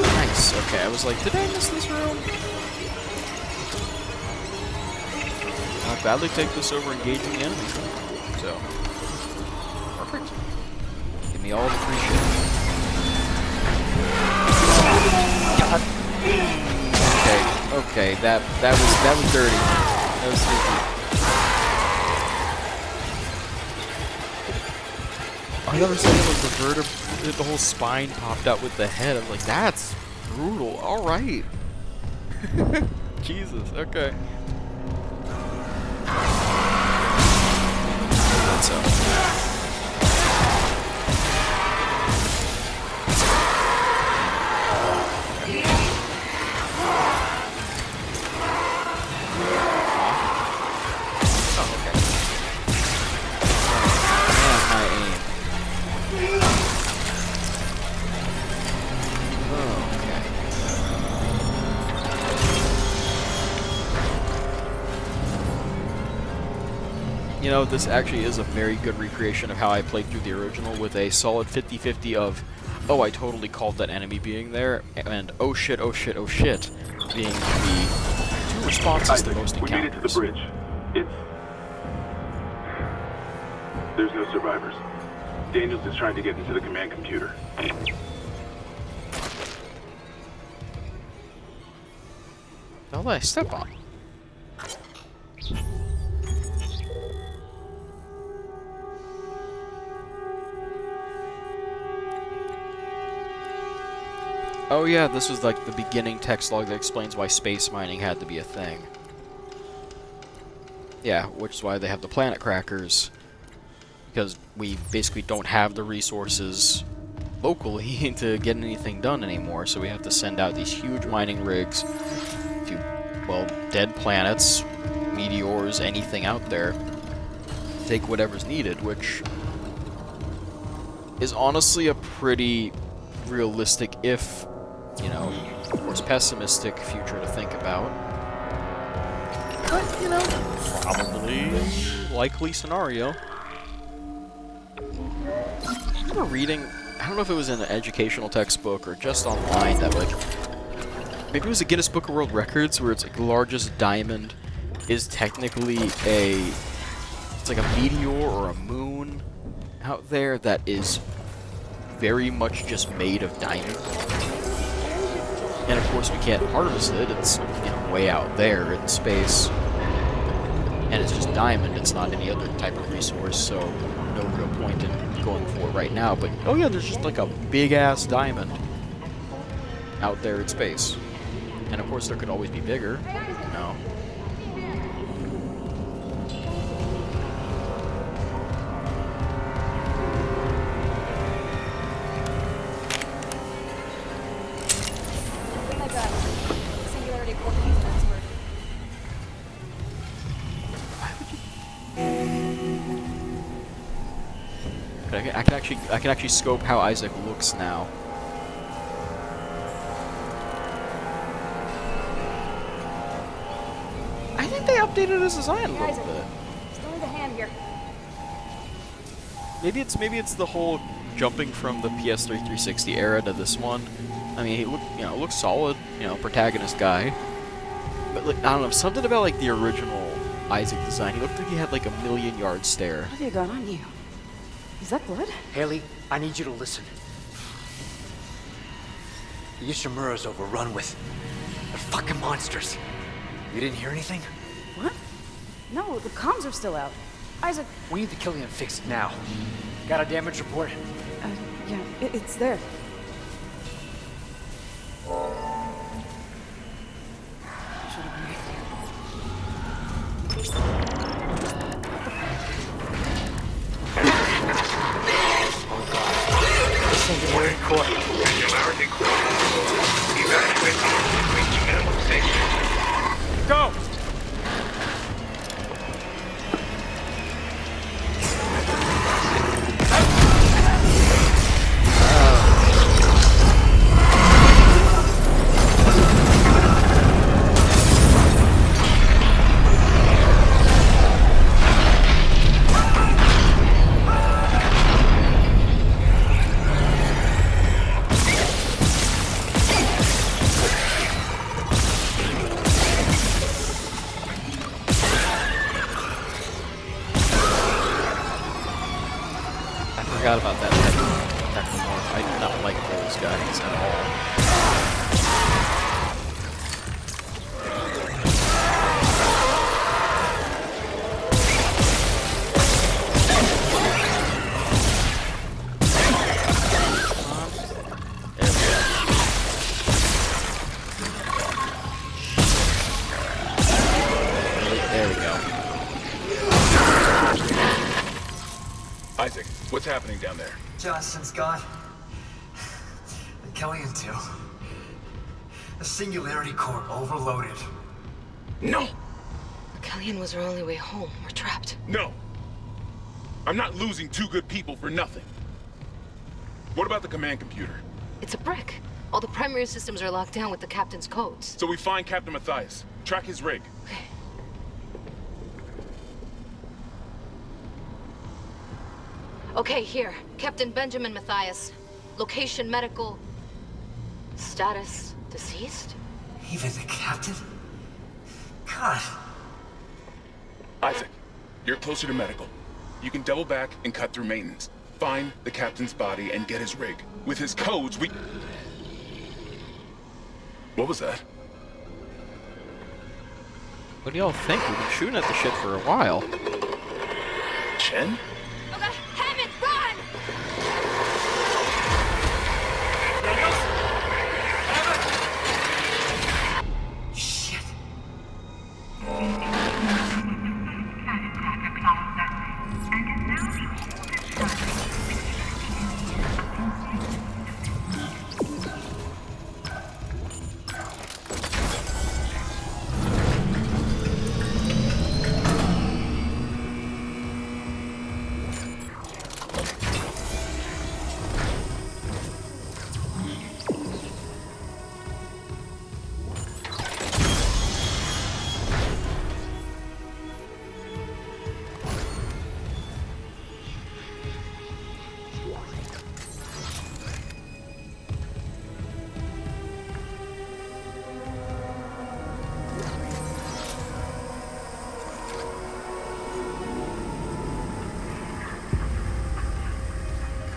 Nice, okay, I was like, did I miss this room? gladly take this over engaging the enemy. So, perfect. Give me all the free shit. God. Okay, that was dirty. That was sneaky. I never saw like the vertebrae, the whole spine popped out with the head. I was like, that's brutal. All right. Jesus. Okay. That's You know, this actually is a very good recreation of how I played through the original with a solid 50-50 of, oh, I totally called that enemy being there, and oh shit, oh shit, oh shit, being the two responses to most encounters. We made it to the bridge. There's no survivors. Daniels is trying to get into the command computer. What did I step on? Oh yeah, this was like the beginning text log that explains why space mining had to be a thing. Yeah, which is why they have the planet crackers. Because we basically don't have the resources locally to get anything done anymore, so we have to send out these huge mining rigs to, well, dead planets, meteors, anything out there. Take whatever's needed, which is honestly a pretty realistic, if, you know, of course, pessimistic future to think about. But, you know, probably likely scenario. I remember reading, I don't know if it was in an educational textbook or just online, that like, maybe it was a Guinness Book of World Records where it's like the largest diamond is technically it's like a meteor or a moon out there that is very much just made of diamond. And of course we can't harvest it, it's, you know, way out there in space. And it's just diamond, it's not any other type of resource, so no real point in going for it right now. But, oh yeah, there's just like a big-ass diamond out there in space. And of course there could always be bigger, you know. I can actually scope how Isaac looks now. I think they updated his design a little bit. Still need a hand here. Maybe it's the whole jumping from the PS3 360 era to this one. I mean, he looks solid, you know, protagonist guy. But like, I don't know, something about like the original Isaac design. He looked like he had like a million-yard stare. What have you got on you? Is that blood? Haley, I need you to listen. The Ishimura's overrun with... they're fucking monsters. You didn't hear anything? What? No, the comms are still out. Isaac... We need the Killian fixed now. Got a damage report? Yeah, it's there. Go! forgot about that technomorph. I do not like those guys at all. There we go. Isaac, what's happening down there? Johnson's gone. The Kellion too. The Singularity Core overloaded. No! Kellion was our only way home. We're trapped. No! I'm not losing two good people for nothing. What about the command computer? It's a brick. All the primary systems are locked down with the captain's codes. So we find Captain Matthias, track his rig. Okay, here. Captain Benjamin Matthias. Location medical. Status deceased? Even the captain? God. Isaac, you're closer to medical. You can double back and cut through maintenance. Find the captain's body and get his rig. With his codes, we... What was that? What do y'all think? We've been shooting at the shit for a while. Chen? Okay, Hammond, run! Shit.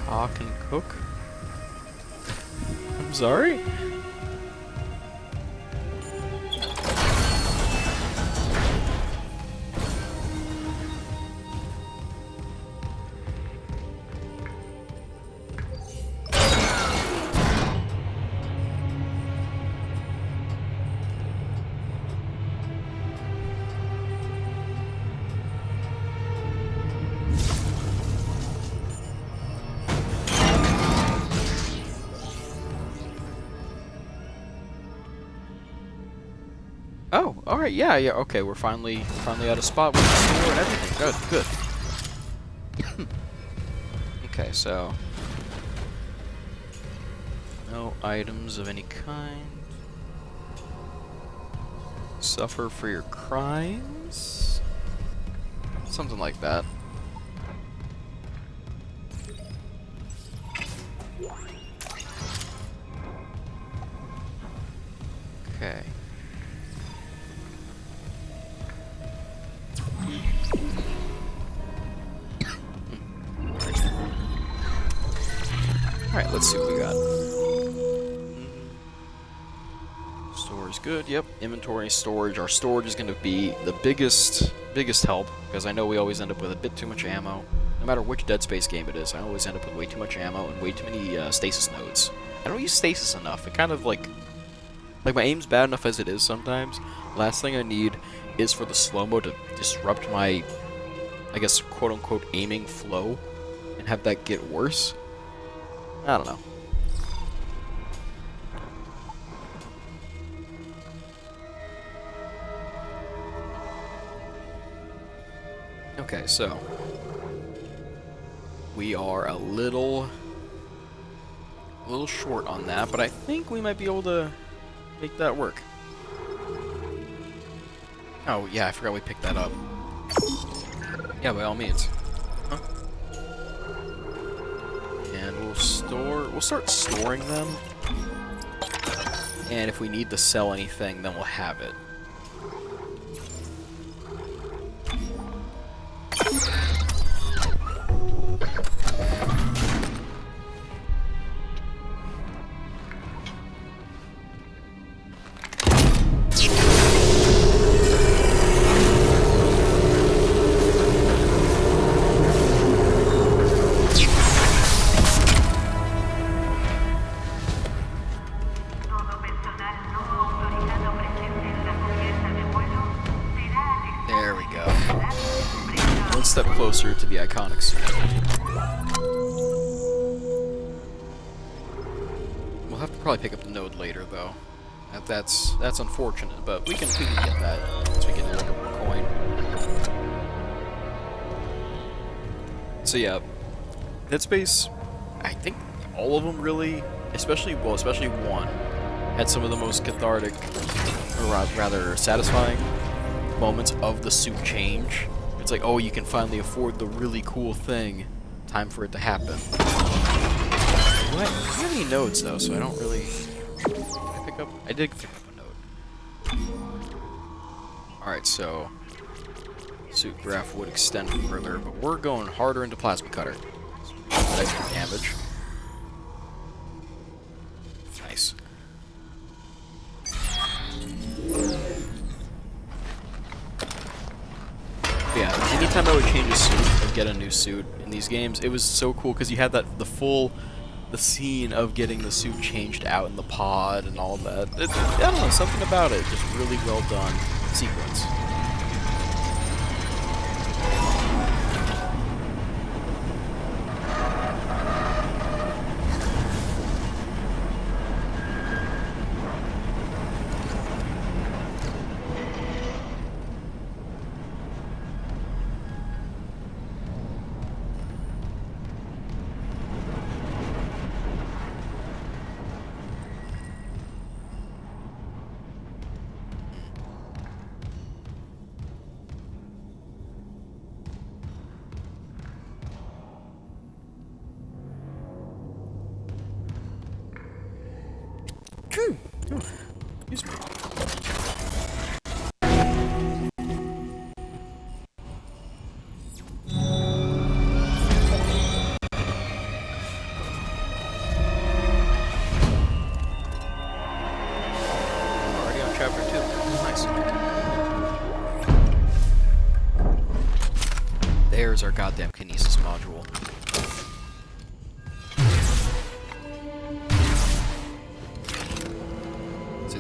Cock and cook? I'm sorry? Oh, alright, yeah, okay, we're finally at a spot with the store and everything. Good. Okay, so... no items of any kind. Suffer for your crimes? Something like that. Okay. Alright, let's see what we got. Storage's good, yep. Inventory, storage. Our storage is going to be the biggest help, because I know we always end up with a bit too much ammo. No matter which Dead Space game it is, I always end up with way too much ammo and way too many stasis nodes. I don't use stasis enough. It kind of like my aim's bad enough as it is sometimes. Last thing I need is for the slow-mo to disrupt my, I guess, quote-unquote aiming flow and have that get worse. I don't know. Okay, so we are a little short on that, but I think we might be able to make that work. Oh yeah, I forgot we picked that up. Yeah, by all means. Huh? And we'll start storing them. And if we need to sell anything, then we'll have it. step closer to the iconic suit. We'll have to probably pick up the node later, though. That's unfortunate, but we can get that once we get a little bit more coin. So yeah, Dead Space, I think all of them really, especially one, had some of the most cathartic, or rather satisfying moments of the suit change. It's like, oh, you can finally afford the really cool thing. Time for it to happen. I don't have any nodes though, so I don't really. I did pick up a node. Alright, so suit graph would extend further, but we're going harder into plasma cutter. So extra damage. Nice. Yeah, anytime I would change a suit or get a new suit in these games, it was so cool because you had the scene of getting the suit changed out in the pod and all that. I don't know, something about it, just really well done sequence. Excuse me. Already on chapter 2. Nice. There's our goddamn kinesis module.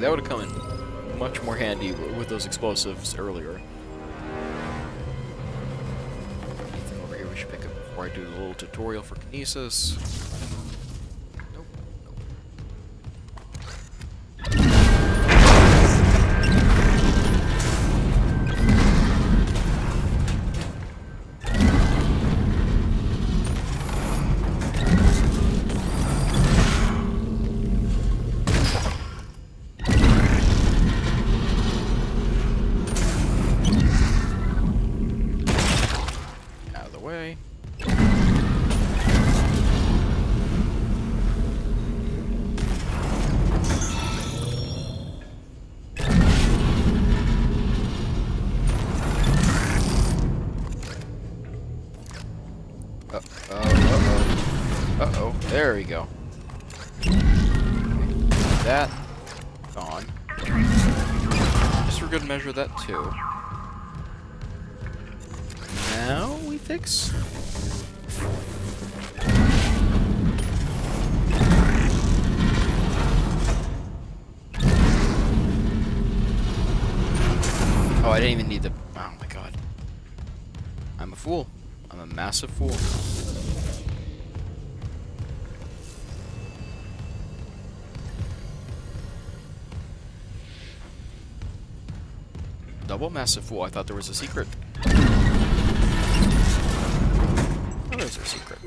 That would have come in much more handy with those explosives earlier. Anything over here we should pick up before I do the little tutorial for kinesis? Nope. Uh-oh. There we go. That gone. Just for good measure, that too. Now we fix. Oh, I didn't even need the. Oh my god. I'm a fool. I'm a massive fool. Double massive fool. I thought there was a secret. Oh, there's a secret.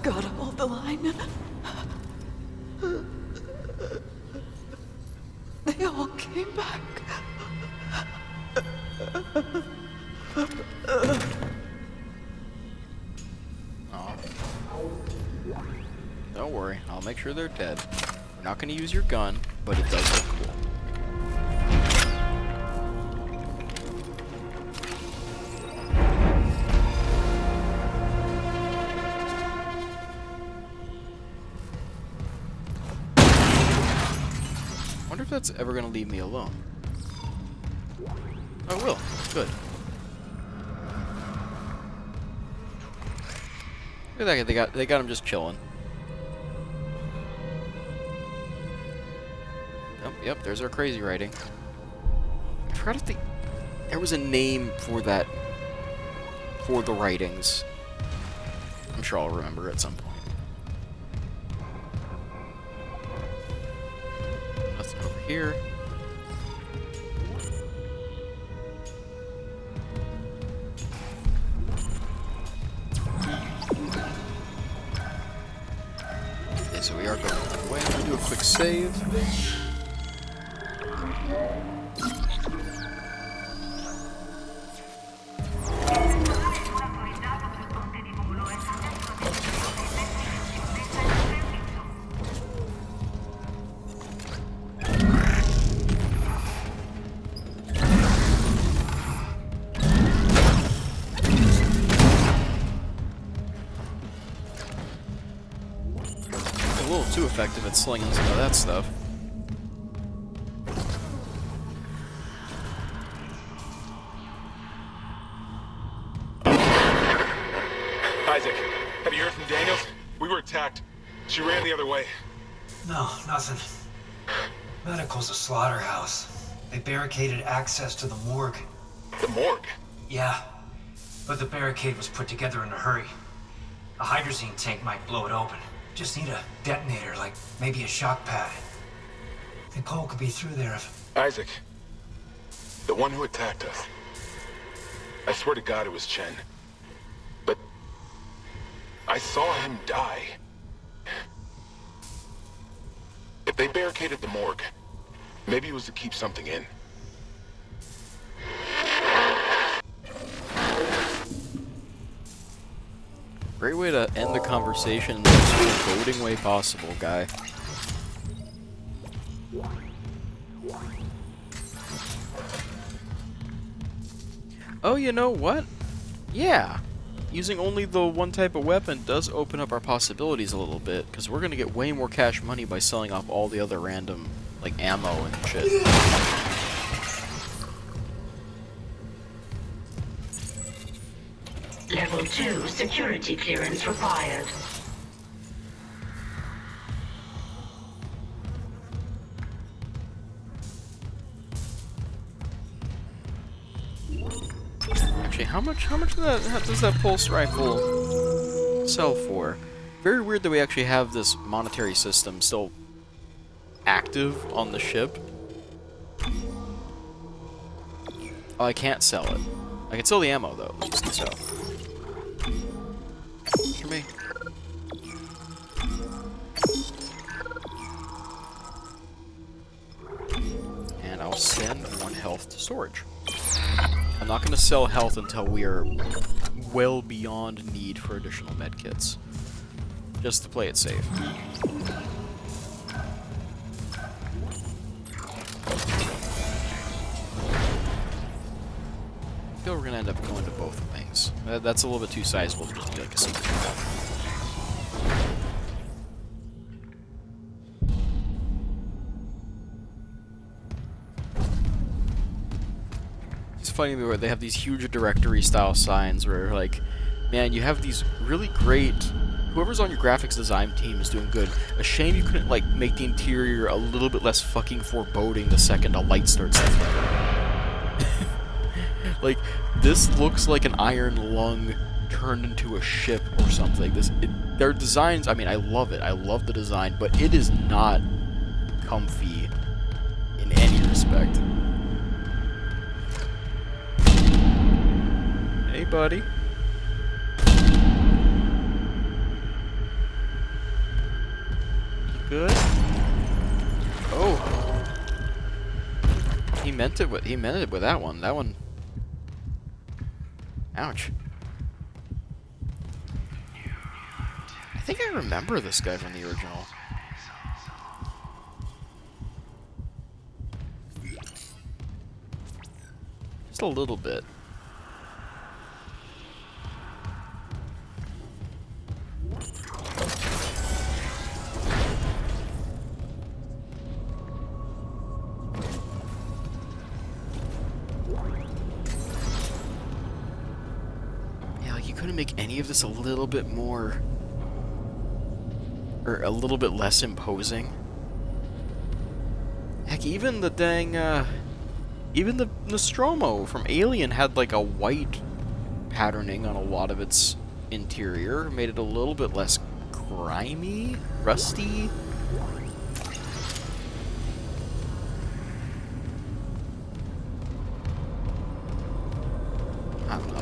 Gotta hold the line. They all came back. Oh. Don't worry, I'll make sure they're dead. We're not going to use your gun, but it does look cool. that's ever gonna leave me alone. Oh, it will. Good. Look at that, they got him just chilling. Oh, yep, there's our crazy writing. I forgot if there was a name for that, for the writings. I'm sure I'll remember at some point. Nothing over here. Okay, so we are going that way. I'm gonna do a quick save. A little too effective at slinging some of that stuff. Isaac, have you heard from Daniels? We were attacked. She ran the other way. No, nothing. Medical's a slaughterhouse. They barricaded access to the morgue. The morgue? Yeah, but the barricade was put together in a hurry. A hydrazine tank might blow it open. Just need a detonator, like maybe a shock pad. Think Cole could be through there if... Isaac, the one who attacked us. I swear to God it was Chen. But I saw him die. If they barricaded the morgue, maybe it was to keep something in. Great way to end the conversation in the most foreboding way possible, guy. Oh, you know what? Yeah. Using only the one type of weapon does open up our possibilities a little bit, because we're going to get way more cash money by selling off all the other random, like, ammo and shit. Level 2 security clearance required. Actually, how much does that pulse rifle sell for? Very weird that we actually have this monetary system still active on the ship. Oh, I can't sell it. I can sell the ammo though, at least, so. For me. And I'll send 1 health to storage. I'm not going to sell health until we are well beyond need for additional medkits. Just to play it safe. I feel we're going to end up going to both things. That's a little bit too sizable to just be like a secret. It's funny where they have these huge directory style signs where like, man, you have these really great, whoever's on your graphics design team is doing good. A shame you couldn't like make the interior a little bit less fucking foreboding the second a light starts to flicker. Like, this looks like an iron lung turned into a ship or something. Their designs, I mean, I love it. I love the design, but it is not comfy in any respect. Hey, buddy. You good? Oh. He meant it with that one. That one. Ouch. I think I remember this guy from the original. Just a little bit. make any of this a little bit more, or a little bit less imposing? Heck, even the dang, even the Nostromo from Alien had like a white patterning on a lot of its interior, made it a little bit less grimy, rusty. I don't know.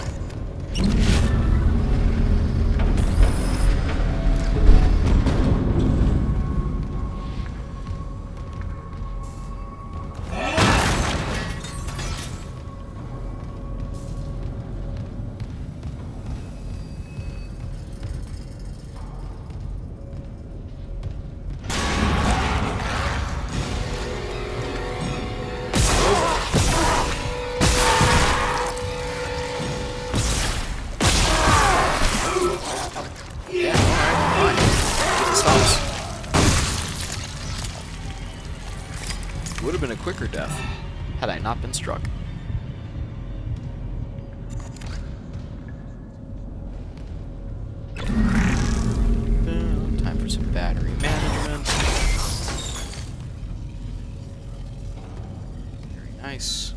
Would have been a quicker death had I not been struck. Time for some battery management. Very nice.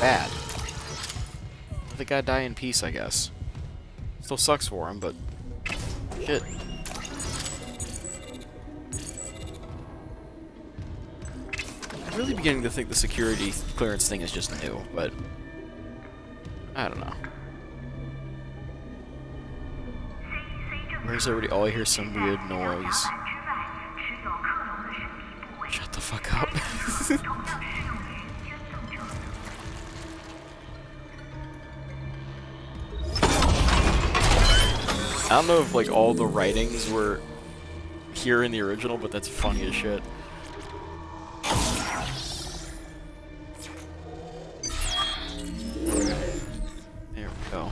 Bad. Let the guy die in peace, I guess. Still sucks for him, but shit. I'm really beginning to think the security clearance thing is just new, but I don't know. Where's everybody? Oh, I hear some weird noise. Shut the fuck up. I don't know if like all the writings were here in the original, but that's funny as shit. There we go.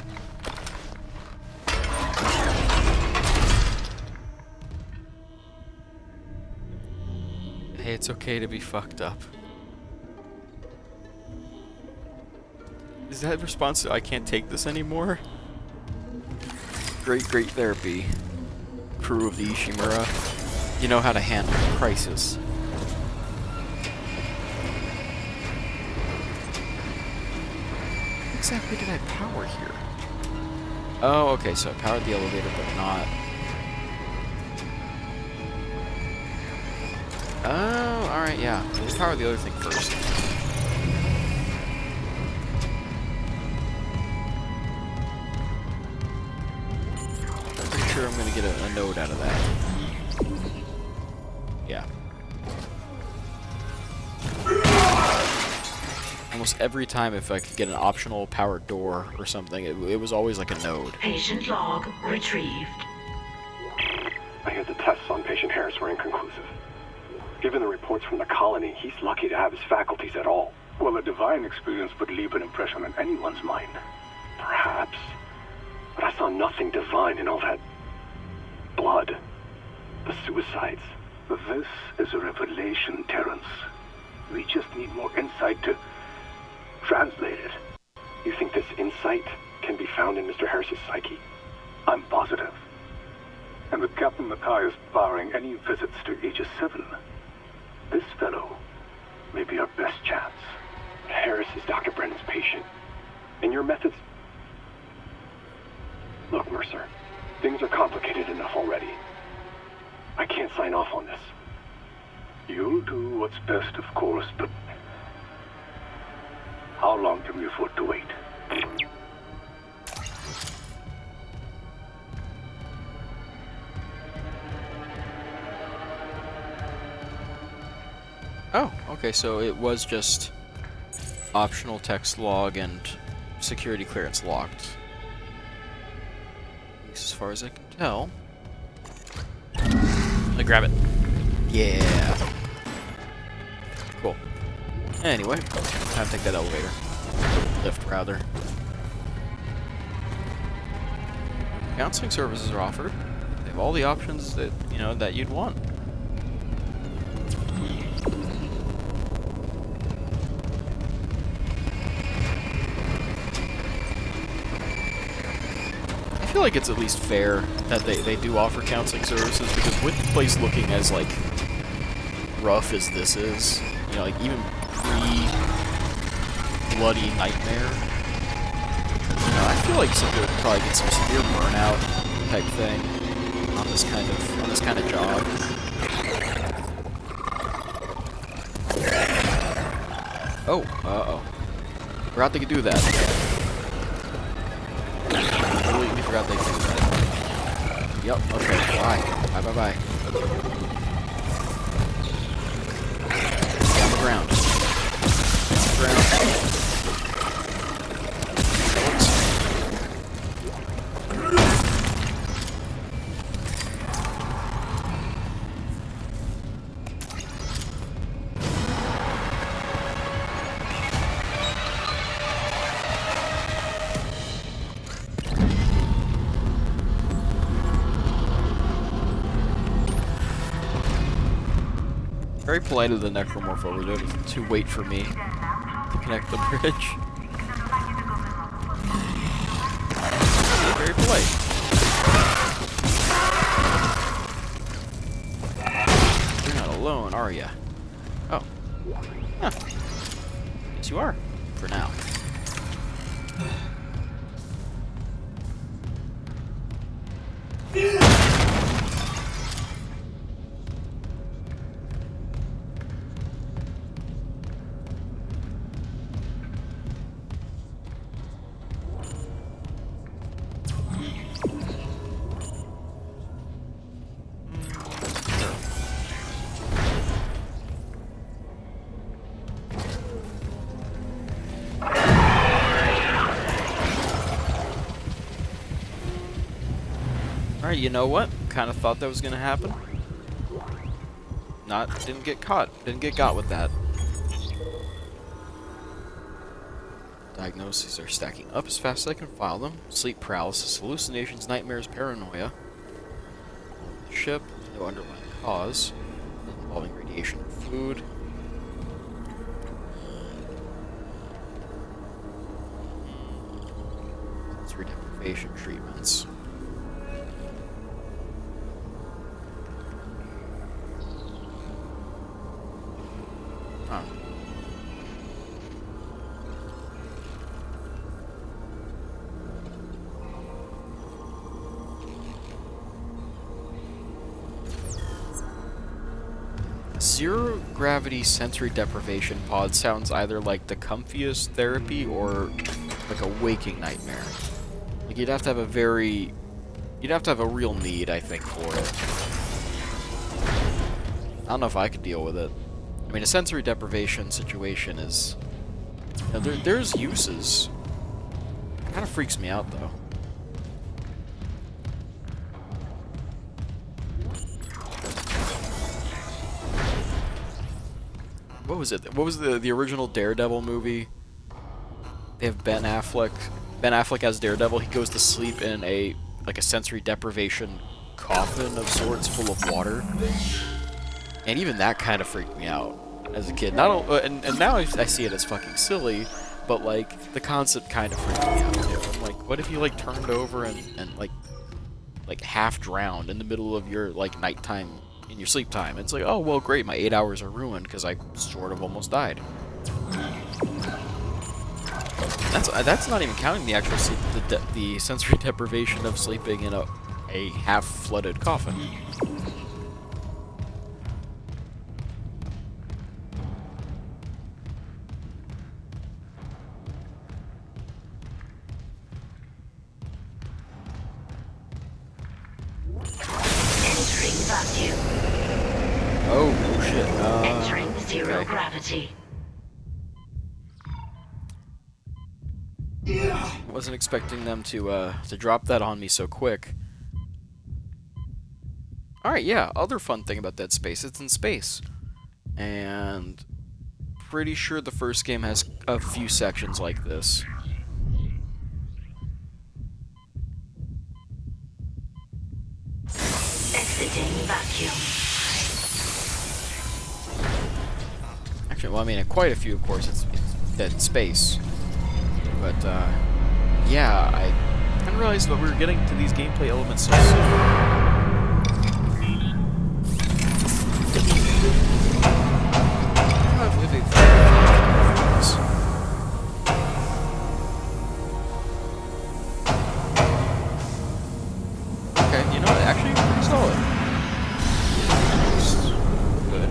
Hey, it's okay to be fucked up. Is that response to I can't take this anymore? Great therapy. Crew of the Ishimura. You know how to handle a crisis. What exactly did I power here? Oh, okay, so I powered the elevator, but not... Oh, alright, yeah. Let's power the other thing first. Pretty sure I'm gonna get a node out of that. Yeah. Almost every time if I could get an optional powered door or something, it was always like a node. Patient log retrieved. I hear the tests on patient Harris were inconclusive. Given the reports from the colony, he's lucky to have his faculties at all. Well, a divine experience would leave an impression on anyone's mind. Perhaps. But I saw nothing divine in all that blood. The suicides. This is a revelation, Terrence. We just need more insight to translate it. You think this insight can be found in Mr. Harris's psyche? I'm positive. And with Captain Matthias barring any visits to Aegis 7, this fellow may be our best chance. Harris is Dr. Brennan's patient. And your methods... Look, Mercer, things are complicated enough already. I can't sign off on this. You'll do what's best, of course, but how long can we afford to wait? Oh, okay, so it was just optional text log and security clearance locked. At least as far as I can tell. grab it. Yeah. Cool. Anyway, time to take that elevator. Lift, rather. Counseling services are offered. They have all the options that, you know, that you'd want. I feel like it's at least fair that they do offer counseling services, because with the place looking as, like, rough as this is, you know, like, even pre-bloody nightmare, you know, I feel like somebody would probably get some severe burnout type thing on this kind of job. Oh, uh-oh. Forgot they could do that. Completely forgot they could do that. Yep, okay, bye. Bye. Stay on the ground. Very polite of the necromorph over there to wait for me to connect the bridge. Very polite. You're not alone, are ya? Oh. Huh. Yes, you are. For now. Alright, you know what? Kind of thought that was gonna happen. Didn't get caught. Didn't get got with that. Diagnoses are stacking up as fast as I can file them. Sleep paralysis, hallucinations, nightmares, paranoia. The ship, no underlying cause. Involving radiation and food. Sensory deprivation treatments. Huh. Zero gravity sensory deprivation pod sounds either like the comfiest therapy or like a waking nightmare. Like you'd have to have a real need, I think, for it. I don't know if I could deal with it. I mean, a sensory deprivation situation is... You know, there's uses. It kind of freaks me out, though. What was it? What was the original Daredevil movie? They have Ben Affleck. Ben Affleck as Daredevil. He goes to sleep in a sensory deprivation coffin of sorts full of water. And even that kind of freaked me out as a kid. And now I see it as fucking silly, but like the concept kind of freaked me out too. I'm like, what if you like turned over and like half drowned in the middle of your like nighttime in your sleep time? It's like, oh well, great, my 8 hours are ruined because I sort of almost died. That's not even counting the actual sleep, the sensory deprivation of sleeping in a half flooded coffin. Oh shit. Entering zero gravity. Wasn't expecting them to drop that on me so quick. Alright, yeah, other fun thing about Dead Space, it's in space. And pretty sure the first game has a few sections like this. Exiting vacuum. Actually, well, I mean, quite a few, of course, it's Dead Space. But, yeah, I didn't realize that we were getting to these gameplay elements so soon. Okay, you know what? Actually, pretty solid. Good.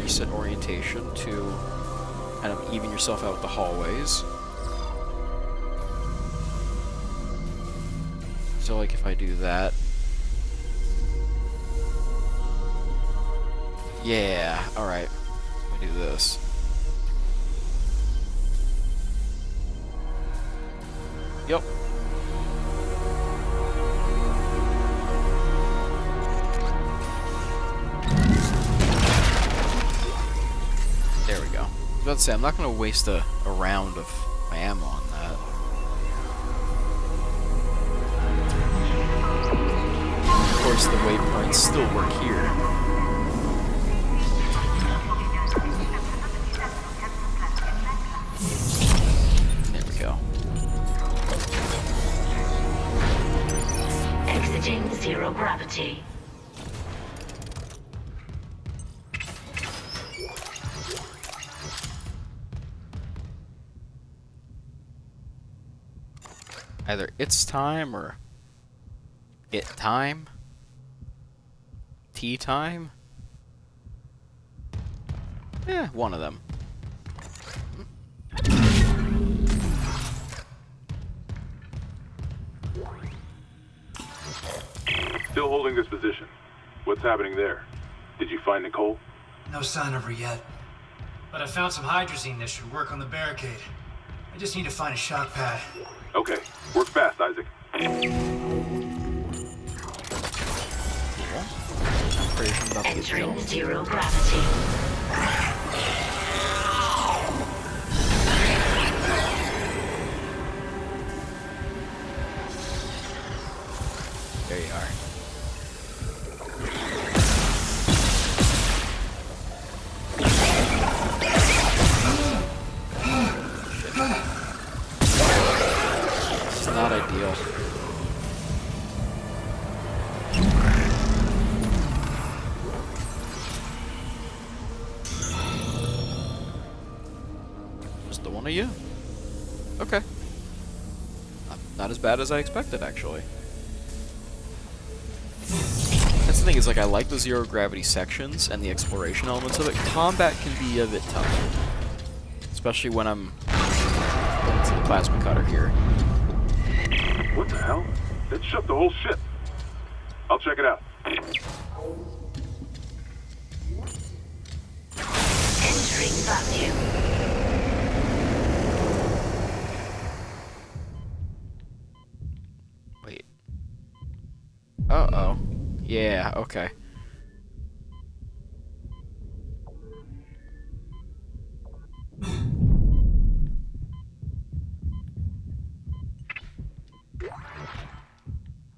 Reset orientation to kind of even yourself out the hallways. So, like, if I do that. Yeah, alright. Let me do this. Yep. There we go. I was about to say, I'm not going to waste a round of my ammo on that. Of course, the waypoints still work here. There we go. Exiting zero gravity. Either it's time or it time. Tea time. Yeah, one of them. Still holding this position. What's happening there? Did you find Nicole? No sign of her yet. But I found some hydrazine that should work on the barricade. I just need to find a shock pad. Okay, work fast, Isaac. Entering zero gravity. There you are. It's not ideal. Just the one of you? Okay. Not as bad as I expected, actually. That's the thing, is like I like the zero gravity sections and the exploration elements of it. Combat can be a bit tough. Especially when I'm into the plasma cutter here. What the hell? It shut the whole ship. I'll check it out. Entering vacuum. Wait. Uh-oh. Yeah, okay.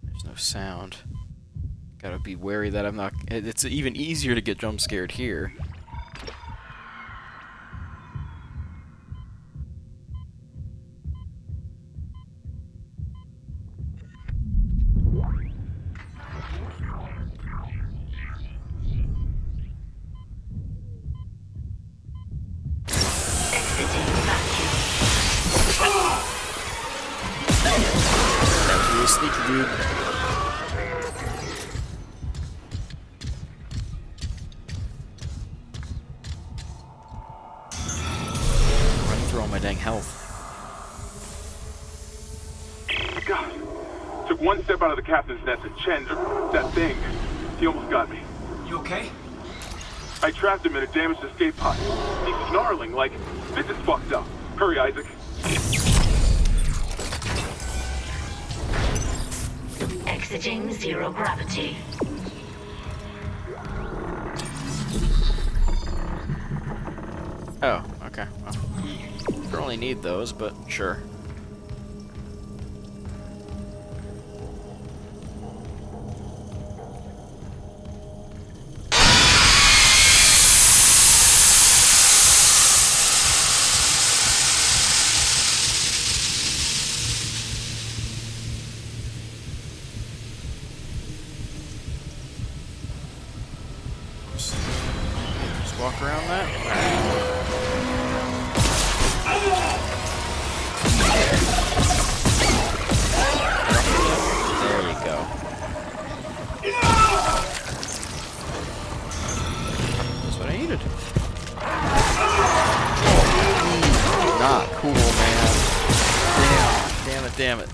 There's no sound. Gotta be wary that I'm not... It's even easier to get jump scared here. That was really sneaky, dude. Running through all my dang health. God. Took one step out of the captain's nest and Chen, or that thing, he almost got me. You okay? I trapped him in a damaged escape pod. He's snarling like, this is fucked up. Hurry, Isaac. Exiting zero gravity. Oh, okay. Well, don't really need those, but sure. Just walk around that. There you go. That's what I needed. Not cool, man. Damn it.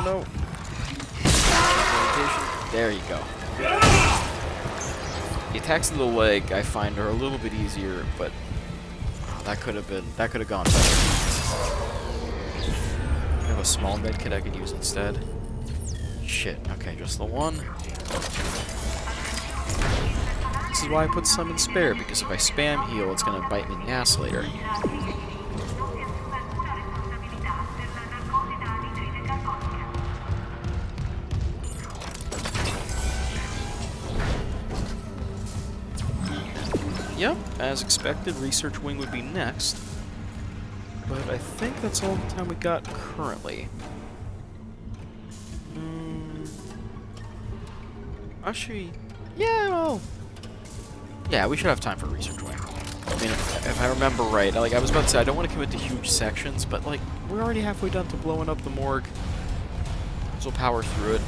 No. There you go. The attacks of the leg I find are a little bit easier, but that could have gone better. I have a small med kit I could use instead. Shit, okay, just the one. This is why I put some in spare, because if I spam heal, it's gonna bite me in the ass later. Yep, as expected, Research Wing would be next. But I think that's all the time we got currently. Actually, yeah, well... Yeah, we should have time for Research Wing. I mean, if I remember right, like I was about to say, I don't want to commit to huge sections, but like, we're already halfway done to blowing up the morgue. So we'll power through it.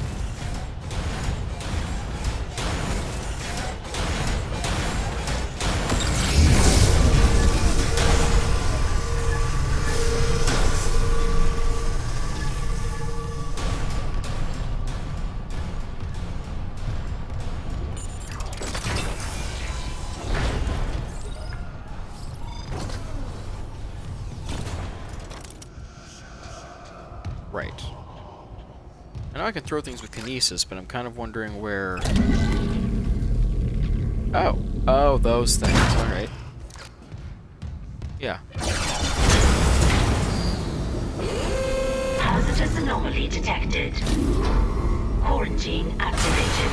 Right. I know I can throw things with kinesis, but I'm kind of wondering where... Oh, those things. Alright. Yeah. Hazardous anomaly detected. Quarantine activated.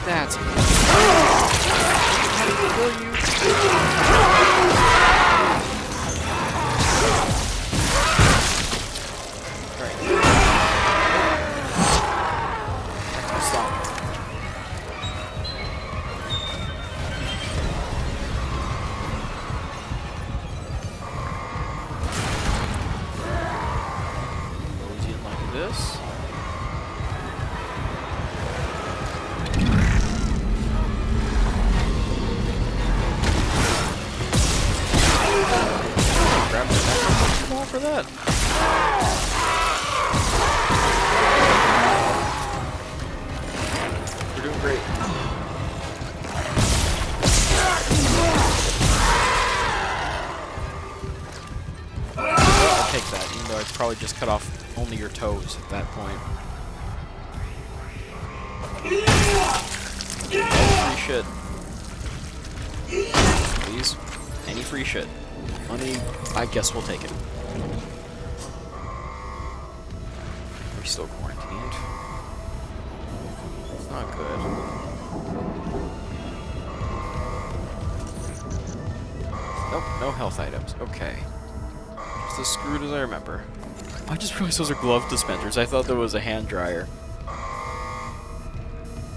That's kill you. Right. Stop. Goes in like this. Grab the ball for that. We're doing great. I'll take that, even though I probably just cut off only your toes at that point. Free shit. Please. Any free shit. Money, I guess we'll take it. Are we still quarantined? It's not good. Nope, no health items. Okay. Just as screwed as I remember. I just realized those are glove dispensers. I thought there was a hand dryer.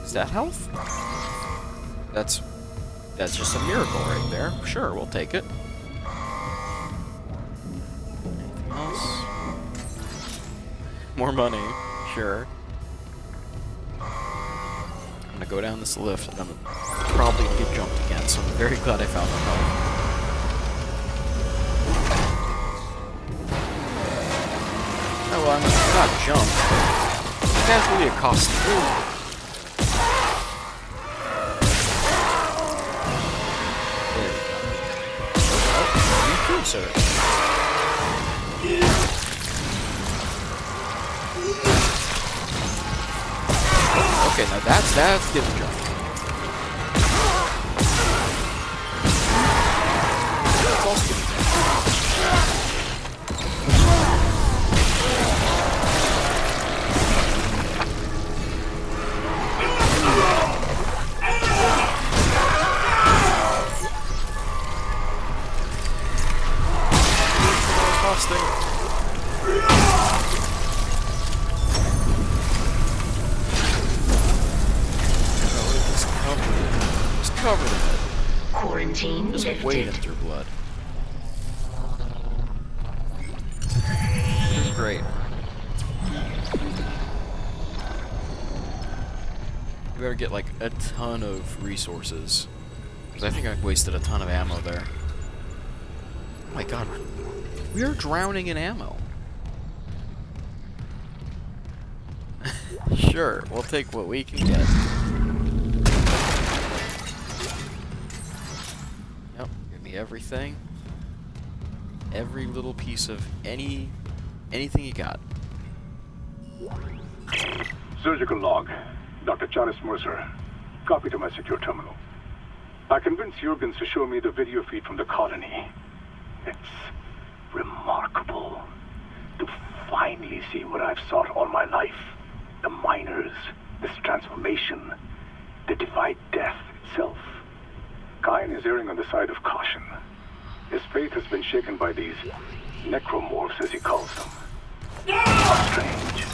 Is that health? That's just a miracle right there. Sure, we'll take it. Anything else? More money. Sure. I'm gonna go down this lift and I'm probably gonna get jumped again, so I'm very glad I found the health. Oh, well, I'm not jumped. That's really a cost. sir. Okay, now that's getting jump. That's also getting jump. Covered in it. Quarantine Just lifted. wading through blood. This is great. You better get like a ton of resources. Because I think I wasted a ton of ammo there. Oh my god. We are drowning in ammo. Sure, we'll take what we can get. Yep, give me everything. Every little piece of anything you got. Surgical log. Dr. Charles Mercer. Copy to my secure terminal. I convinced Jurgens to show me the video feed from the colony. It's remarkable to finally see what I've sought all my life. The miners, this transformation, they defy death itself. Kyan is erring on the side of caution. His faith has been shaken by these necromorphs, as he calls them. How strange.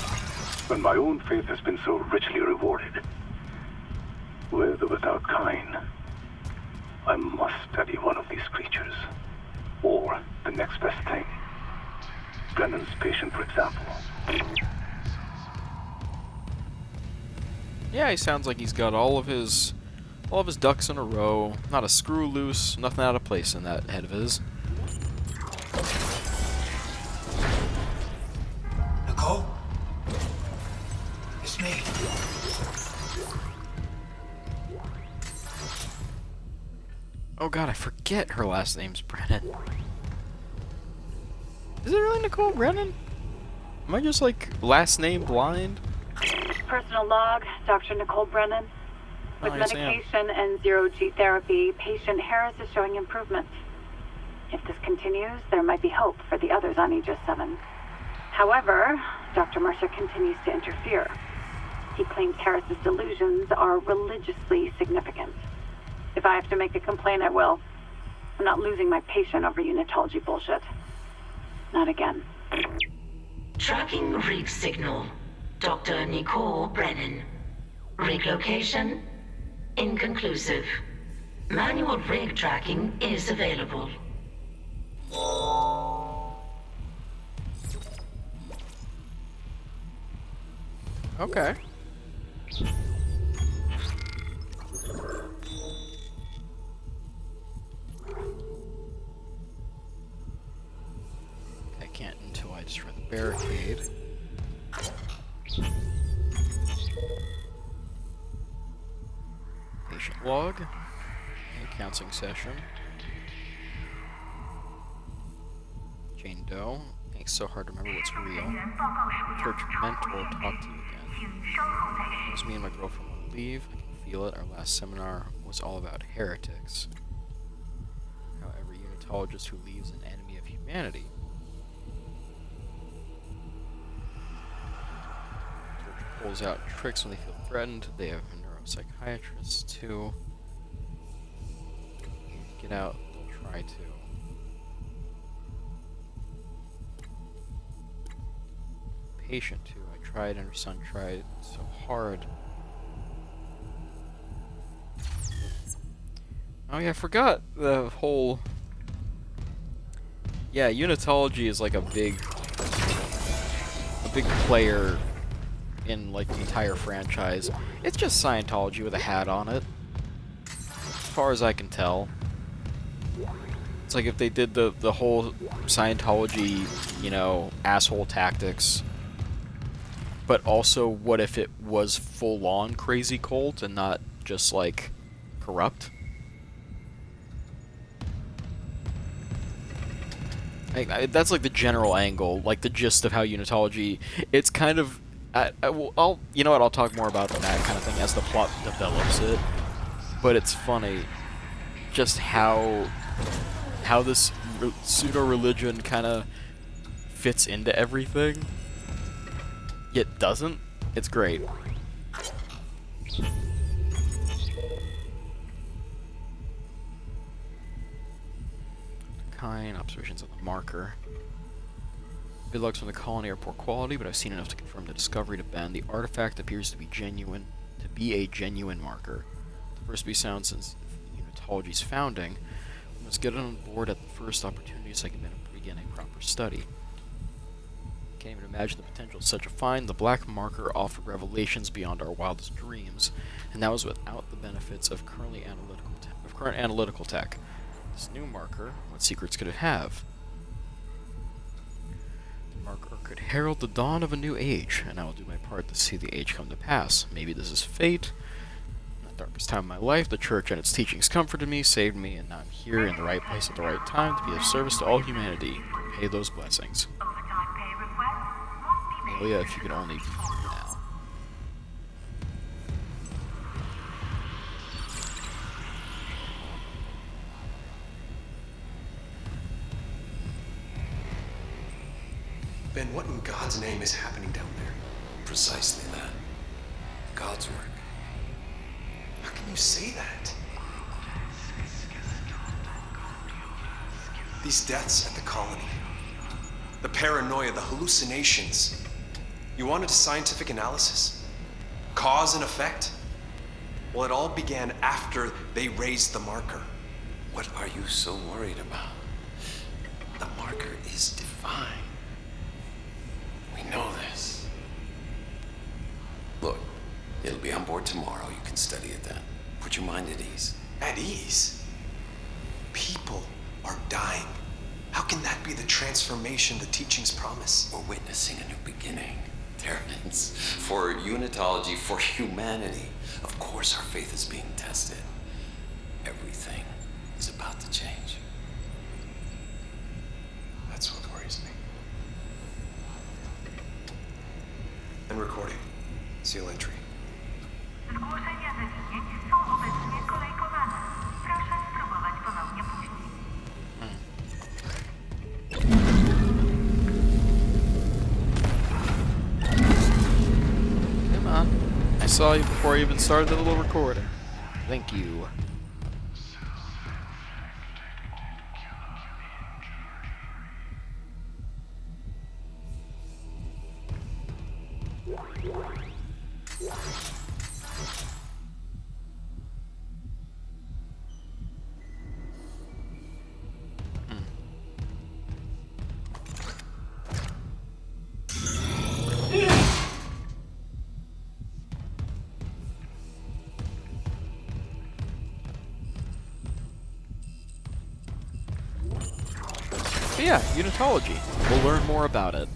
When my own faith has been so richly rewarded. With or without Kyan, I must study one of these creatures. Or the next best thing. Brennan's patient, for example. Yeah, he sounds like he's got all of his ducks in a row. Not a screw loose, nothing out of place in that head of his. Nicole? It's me. Oh god, I forget her last name's Brennan. Is it really Nicole Brennan? Am I just like last name blind? Personal log, Dr. Nicole Brennan. With Oh, yes, I am. medication and zero-G therapy, patient Harris is showing improvement. If this continues, there might be hope for the others on Aegis 7. However, Dr. Mercer continues to interfere. He claims Harris's delusions are religiously significant. If I have to make a complaint, I will. I'm not losing my patient over unitology bullshit. Not again. Tracking rig signal. Dr. Nicole Brennan. Rig location? Inconclusive. Manual rig tracking is available. Okay. I can't until I destroy the barricade. Patient log. Counseling session. Jane Doe. It's so hard to remember what's real. Church mentor talk to you again. It was me and my girlfriend want to leave. I can feel it. Our last seminar was all about heretics. How every unitologist who leaves an enemy of humanity. Church pulls out tricks when they feel threatened. They have neuropsychiatrists too. Get out, they'll try to. Patient too. I tried and her son tried so hard. Oh yeah, I forgot the whole... Yeah, unitology is like a big player in like the entire franchise. It's just Scientology with a hat on it. As far as I can tell. It's like if they did the whole Scientology, you know, asshole tactics. But also, what if it was full-on crazy cult and not just, like, corrupt? That's like the general angle, like the gist of how Unitology. It's kind of, you know what? I'll talk more about that kind of thing as the plot develops it. But it's funny, just how this pseudo religion kind of fits into everything, yet doesn't. It's great. Kind observations on the marker. Good looks from the colony are poor quality, but I've seen enough to confirm the discovery to ban. The artifact appears to be a genuine marker. The first to be sound since Unitology's founding. We must get it on board at the first opportunity so I can begin a proper study. Can't even imagine the potential of such a find. The black marker offered revelations beyond our wildest dreams, and that was without the benefits of current analytical tech. This new marker, what secrets could it have? The marker could herald the dawn of a new age, and I will do my part to see the age come to pass. Maybe this is fate. In the darkest time of my life, the Church and its teachings comforted me, saved me, and now I'm here in the right place at the right time to be of service to all humanity. Pay those blessings. Amelia, if you could only be here now. Ben, what in God's name is happening down there? Precisely that. God's work. How can you say that? These deaths at the colony. The paranoia, the hallucinations. You wanted a scientific analysis? Cause and effect? Well, it all began after they raised the marker. What are you so worried about? The marker is divine. We know this. Look, it'll be on board tomorrow. You can study it then. Put your mind at ease. At ease? People are dying. How can that be the transformation the teachings promise? We're witnessing a new beginning. Terrans. For Unitology, for humanity. Of course our faith is being tested. Everything is about to change. That's what worries me. And recording. Seal entry. Come on. I saw you before I even started the little recorder. Thank you. But yeah, Unitology. We'll learn more about it.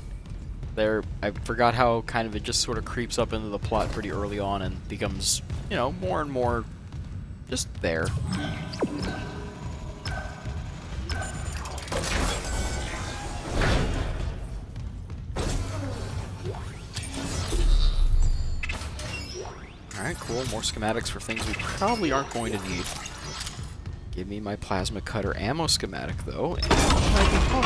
I forgot how kind of it just sort of creeps up into the plot pretty early on and becomes, you know, more and more just there. Alright, cool. More schematics for things we probably aren't going to need. Give me my plasma cutter ammo schematic, though, and I can talk.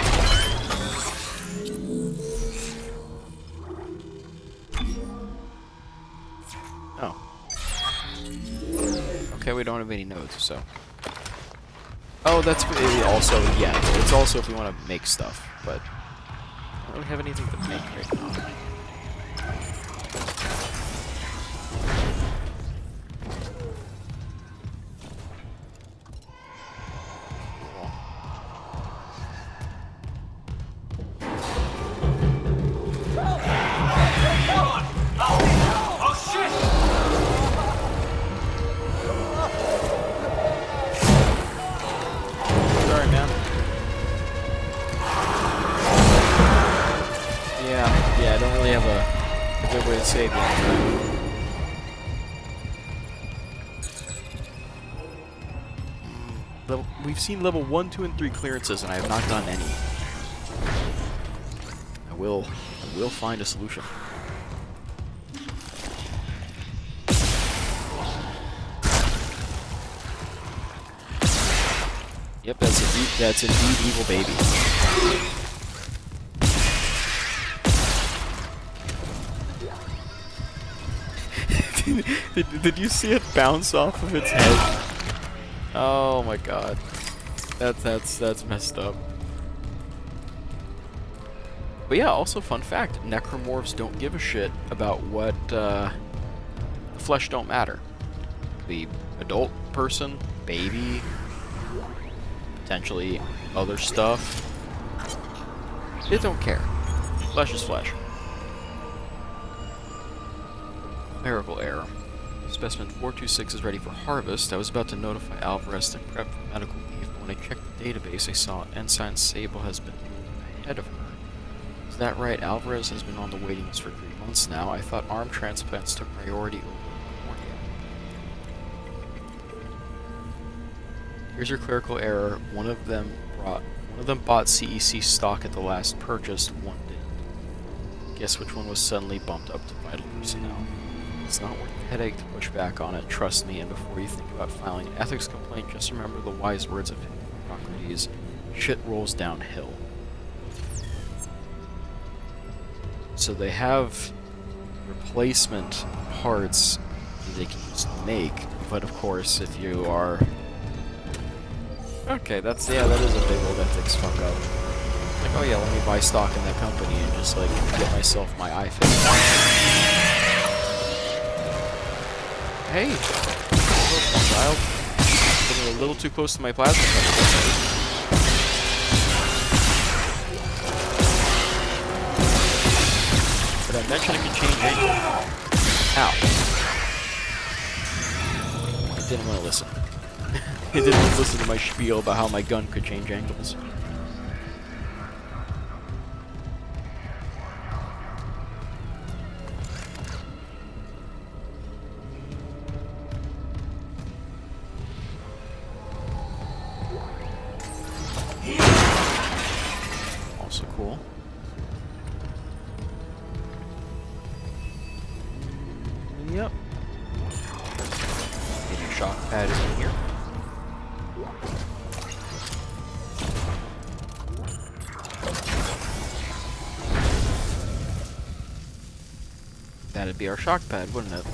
Oh. Okay, we don't have any nodes, so... Oh, that's also, yeah, it's also if we want to make stuff, but... I don't really have anything to make right now. Yeah, I don't really have a good way to save it. We've seen level 1, 2, and 3 clearances, and I have not done any. will find a solution. Yep, that's indeed evil baby. did you see it bounce off of its head? Oh my god. That's messed up. But yeah, also fun fact, necromorphs don't give a shit about what the flesh don't matter. The adult person, baby, potentially other stuff. They don't care. Flesh is flesh. Clerical error. Specimen 426 is ready for harvest. I was about to notify Alvarez to prep for medical leave, but when I checked the database, I saw Ensign Sable has been moved ahead of her. Is that right? Alvarez has been on the waiting list for 3 months now. I thought arm transplants took priority over cornea. Here's your clerical error. One of them bought CEC stock at the last purchase, one didn't. Guess which one was suddenly bumped up to vital personnel. It's not worth the headache to push back on it, trust me, and before you think about filing an ethics complaint, just remember the wise words of Hippocrates, shit rolls downhill. So they have replacement parts that they can just make, but of course if you are... Okay, that is a big old ethics fuck up. Like, oh yeah, let me buy stock in that company and just like get myself my eye fixed. Hey! Child. Getting a little too close to my plasma cutter. But I mentioned it can change angle. Ow. It didn't want to listen. It didn't want to listen to my spiel about how my gun could change angles. Also cool. Yep. Maybe a shock pad is in here. That'd be our shock pad, wouldn't it?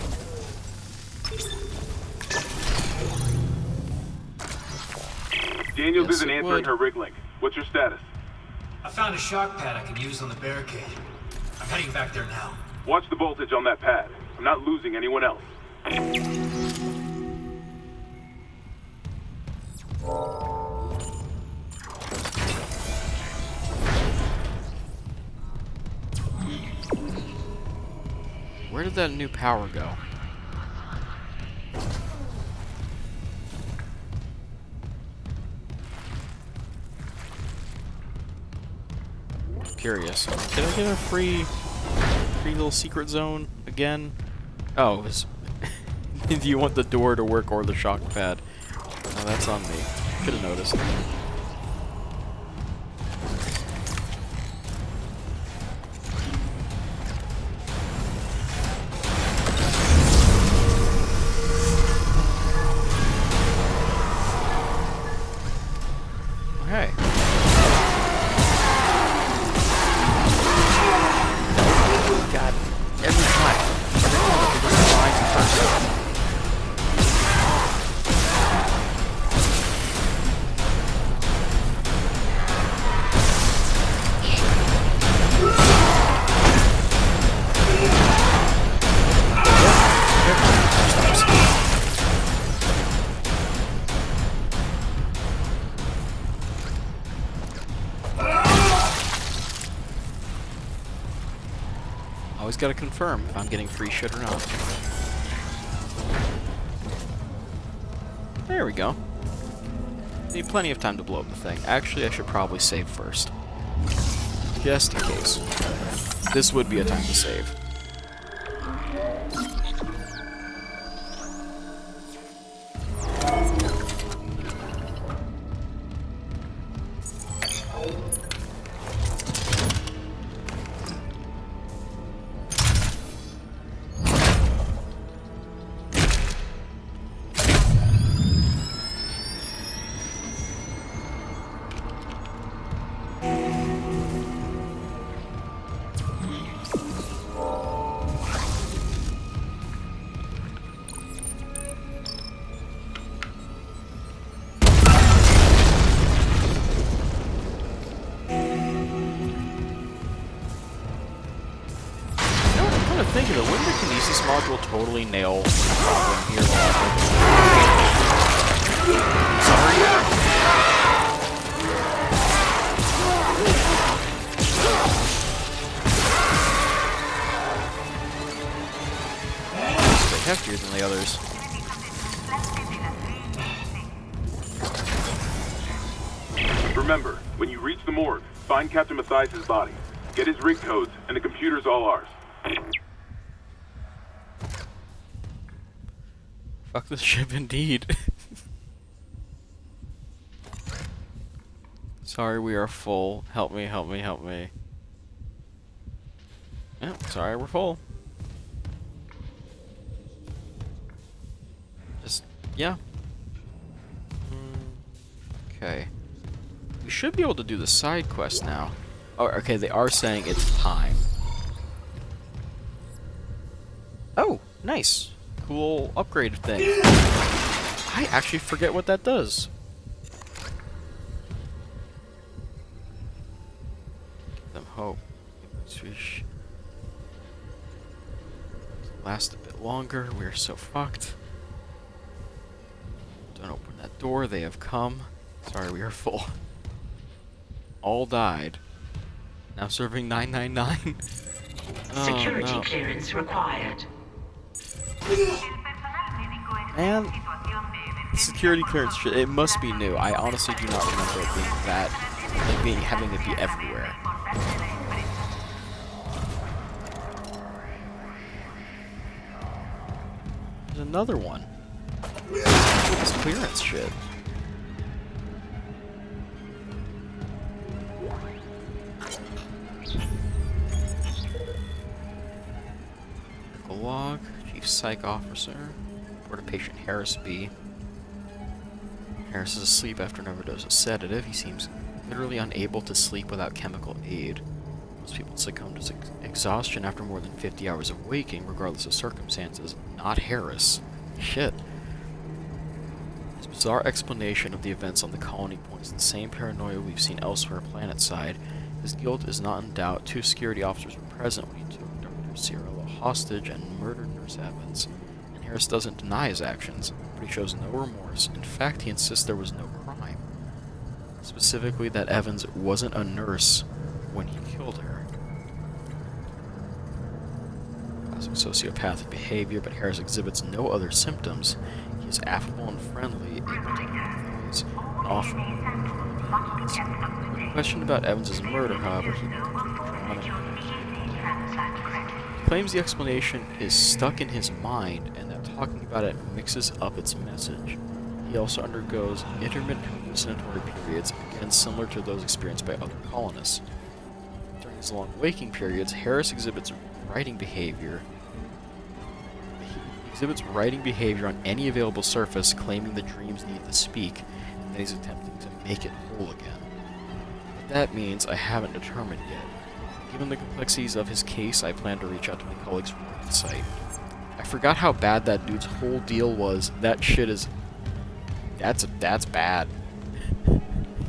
Daniels Yes, isn't it answering would. her rig link. What's your status? I found a shock pad I can use on the barricade. I'm heading back there now. Watch the voltage on that pad. I'm not losing anyone else. Where did that new power go? Curious. Did I get a free little secret zone again? Oh, it was do you want the door to work or the shock pad? Oh, that's on me. Should have noticed. Okay. God, every time it just finds the first. Always gotta confirm if I'm getting free shit or not. There we go. Need plenty of time to blow up the thing. Actually, I should probably save first. Just in case. This would be a time to save. thinking though, wouldn't the Kinesis module totally nail the problem here? Sorry. It's a bit heftier than the others. Remember, when you reach the morgue, find Captain Mathias' body. Get his rig codes, and the computer's all ours. Fuck this ship indeed. Sorry, we are full. Help me, help me, help me. Yeah, sorry, we're full. Just, yeah. Okay. We should be able to do the side quest now. Oh, okay, they are saying it's time. Oh, nice. Cool upgrade thing. I actually forget what that does. Give them hope. Last a bit longer. We are so fucked. Don't open that door. They have come. Sorry, we are full. All died. Now serving 999. Security clearance required. And security clearance shit, it must be new. I honestly do not remember it being that, like having it be everywhere. There's another one. This clearance shit. Log, Chief Psych Officer, report of patient Harris B. Harris is asleep after an overdose of sedative. He seems literally unable to sleep without chemical aid. Most people succumb to exhaustion after more than 50 hours of waking, regardless of circumstances. Not Harris. Shit. His bizarre explanation of the events on the colony points to the same paranoia we've seen elsewhere planetside. His guilt is not in doubt. 2 security officers were present when he took Dr. Cirillo hostage and murdered Nurse Evans. And Harris doesn't deny his actions, but he shows no remorse. In fact, he insists there was no crime. Specifically, that Evans wasn't a nurse when he killed her. Classic sociopathic behavior, but Harris exhibits no other symptoms. He is affable and friendly, able to empathize, and often when questioned about Evans' murder, however, he claims the explanation is stuck in his mind and that talking about it mixes up its message. He also undergoes intermittent hallucinatory periods, again similar to those experienced by other colonists. During his long waking periods, Harris exhibits writing behavior. He exhibits writing behavior on any available surface, claiming the dreams need to speak, and that he's attempting to make it whole again. What that means, I haven't determined yet. Given the complexities of his case, I plan to reach out to my colleagues for more insight. I forgot how bad that dude's whole deal was. That shit is... That's bad.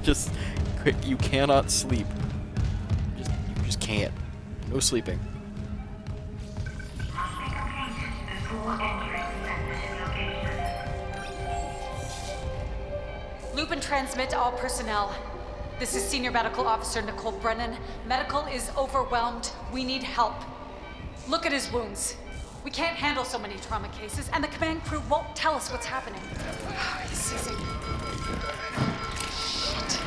Just... You cannot sleep. You just can't. No sleeping. Loop and transmit to all personnel. This is Senior Medical Officer Nicole Brennan. Medical is overwhelmed. We need help. Look at his wounds. We can't handle so many trauma cases, and the command crew won't tell us what's happening. He's seizing. Shit.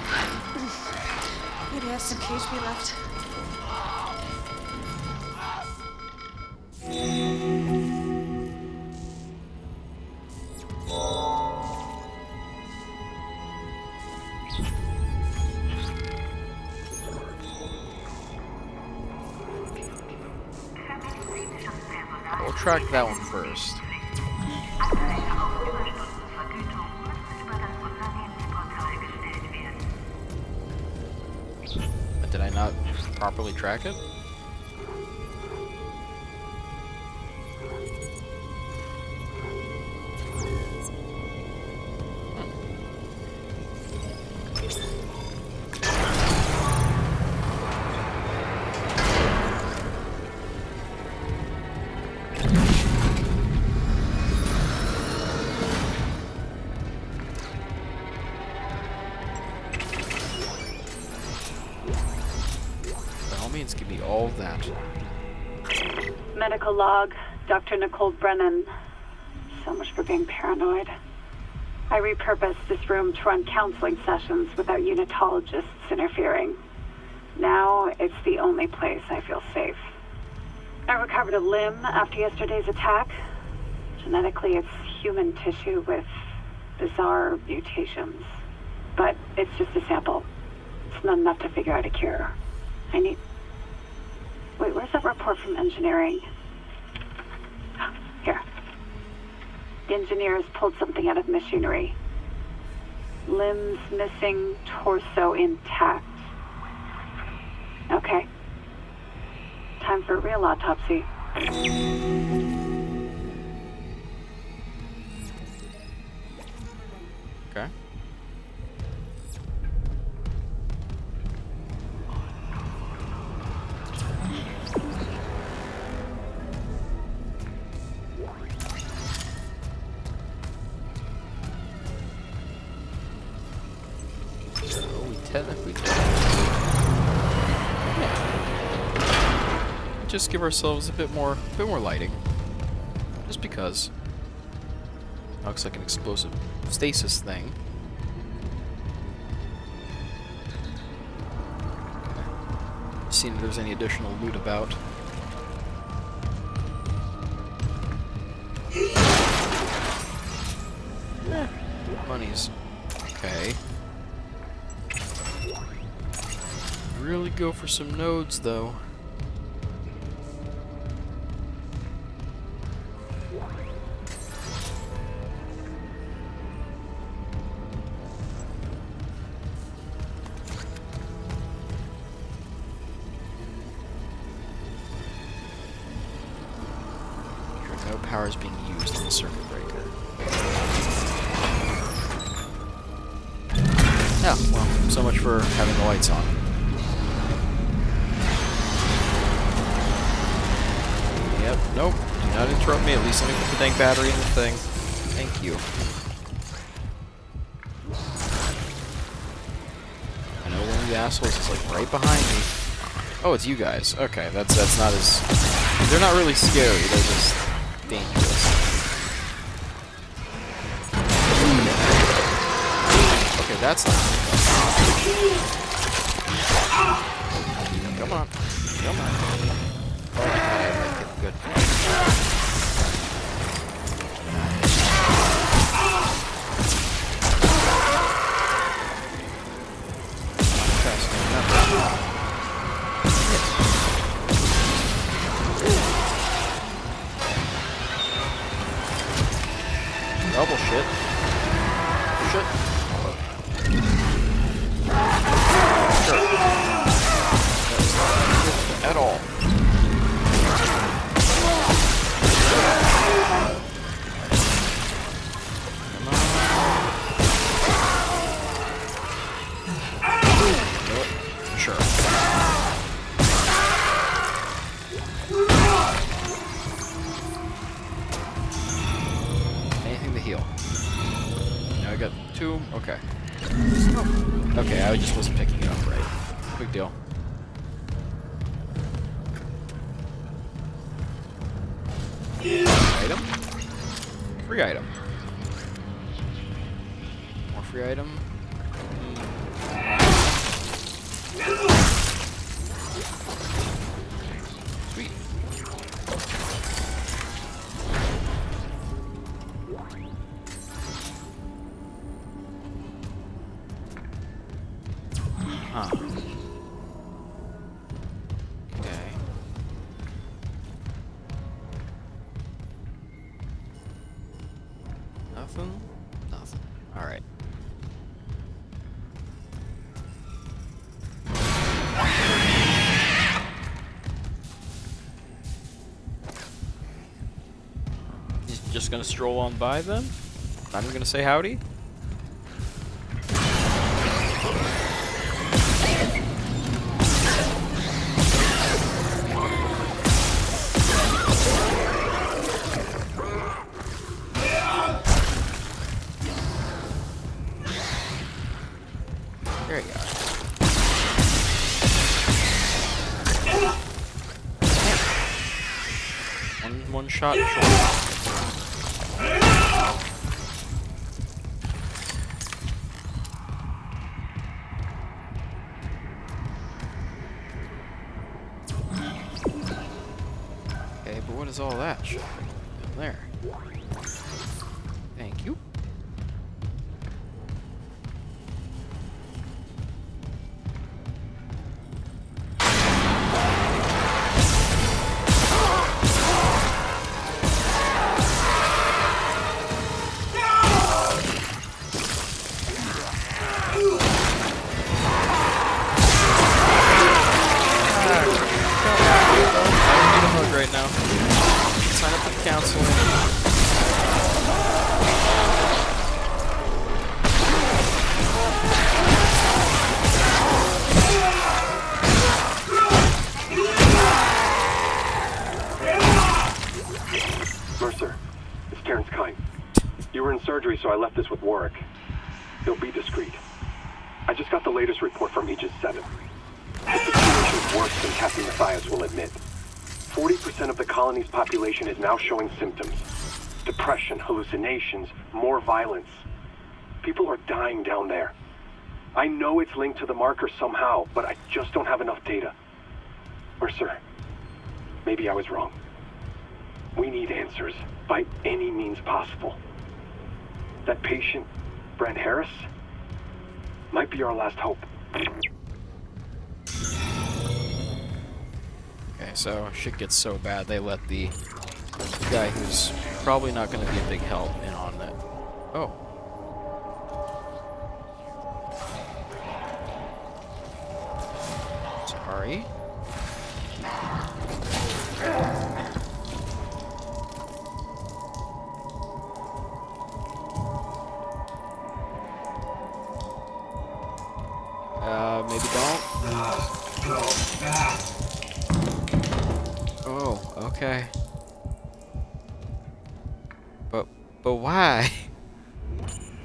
Maybe I have some KHB left. We'll track that one first. But did I not properly track it? brains, give me all that. Medical log, Dr. Nicole Brennan. So much for being paranoid. I repurposed this room to run counseling sessions without unitologists interfering. Now it's the only place I feel safe. I recovered a limb after yesterday's attack. Genetically, it's human tissue with bizarre mutations. But it's just a sample. It's not enough to figure out a cure. I need... Wait, where's that report from engineering? Here. The engineers pulled something out of machinery. Limbs missing, torso intact. Okay. Time for a real autopsy. Okay. So we technically just give ourselves a bit more lighting, just because. Looks like an explosive stasis thing. Seeing if there's any additional loot about. Monies. Okay. Really go for some nodes, though. No power is being used on the circuit breaker. Yeah, well, so much for having the lights on. Yep, nope. Do not interrupt me. At least let me put the dang battery in the thing. Thank you. I know one of the assholes is like right behind me. Oh, it's you guys. Okay, that's not as... They're not really scary, they're just dangerous. Okay, that's not... Come on. Come on. Okay, good. Double shit. Shit. Sure. That's not good at all. Come on. Sure. Anything to heal. Now I got two. Okay. Oh. Okay, I just wasn't picking it up right. Big deal. Item. Free item. More free item. Sweet. Huh. Okay. Nothing? Nothing. Alright. Just gonna stroll on by them? Not even gonna say howdy? There you go. One shot short. Okay, but what is all that shit down there? Thank you. Right now. Sign up for the council. Mercer, it's Terrence Kine. You were in surgery, so I left this with Warwick. He'll be discreet. I just got the latest report from Aegis 7. The situation's worse than Captain Mathias will admit. 40% of the colony's population is now showing symptoms. Depression, hallucinations, more violence. People are dying down there. I know it's linked to the marker somehow, but I just don't have enough data. Mercer, maybe I was wrong. We need answers by any means possible. That patient, Brent Harris, might be our last hope. Okay, so shit gets so bad they let the guy who's probably not going to be a big help in on that. Oh. Sorry. Maybe don't. Oh, okay. But why?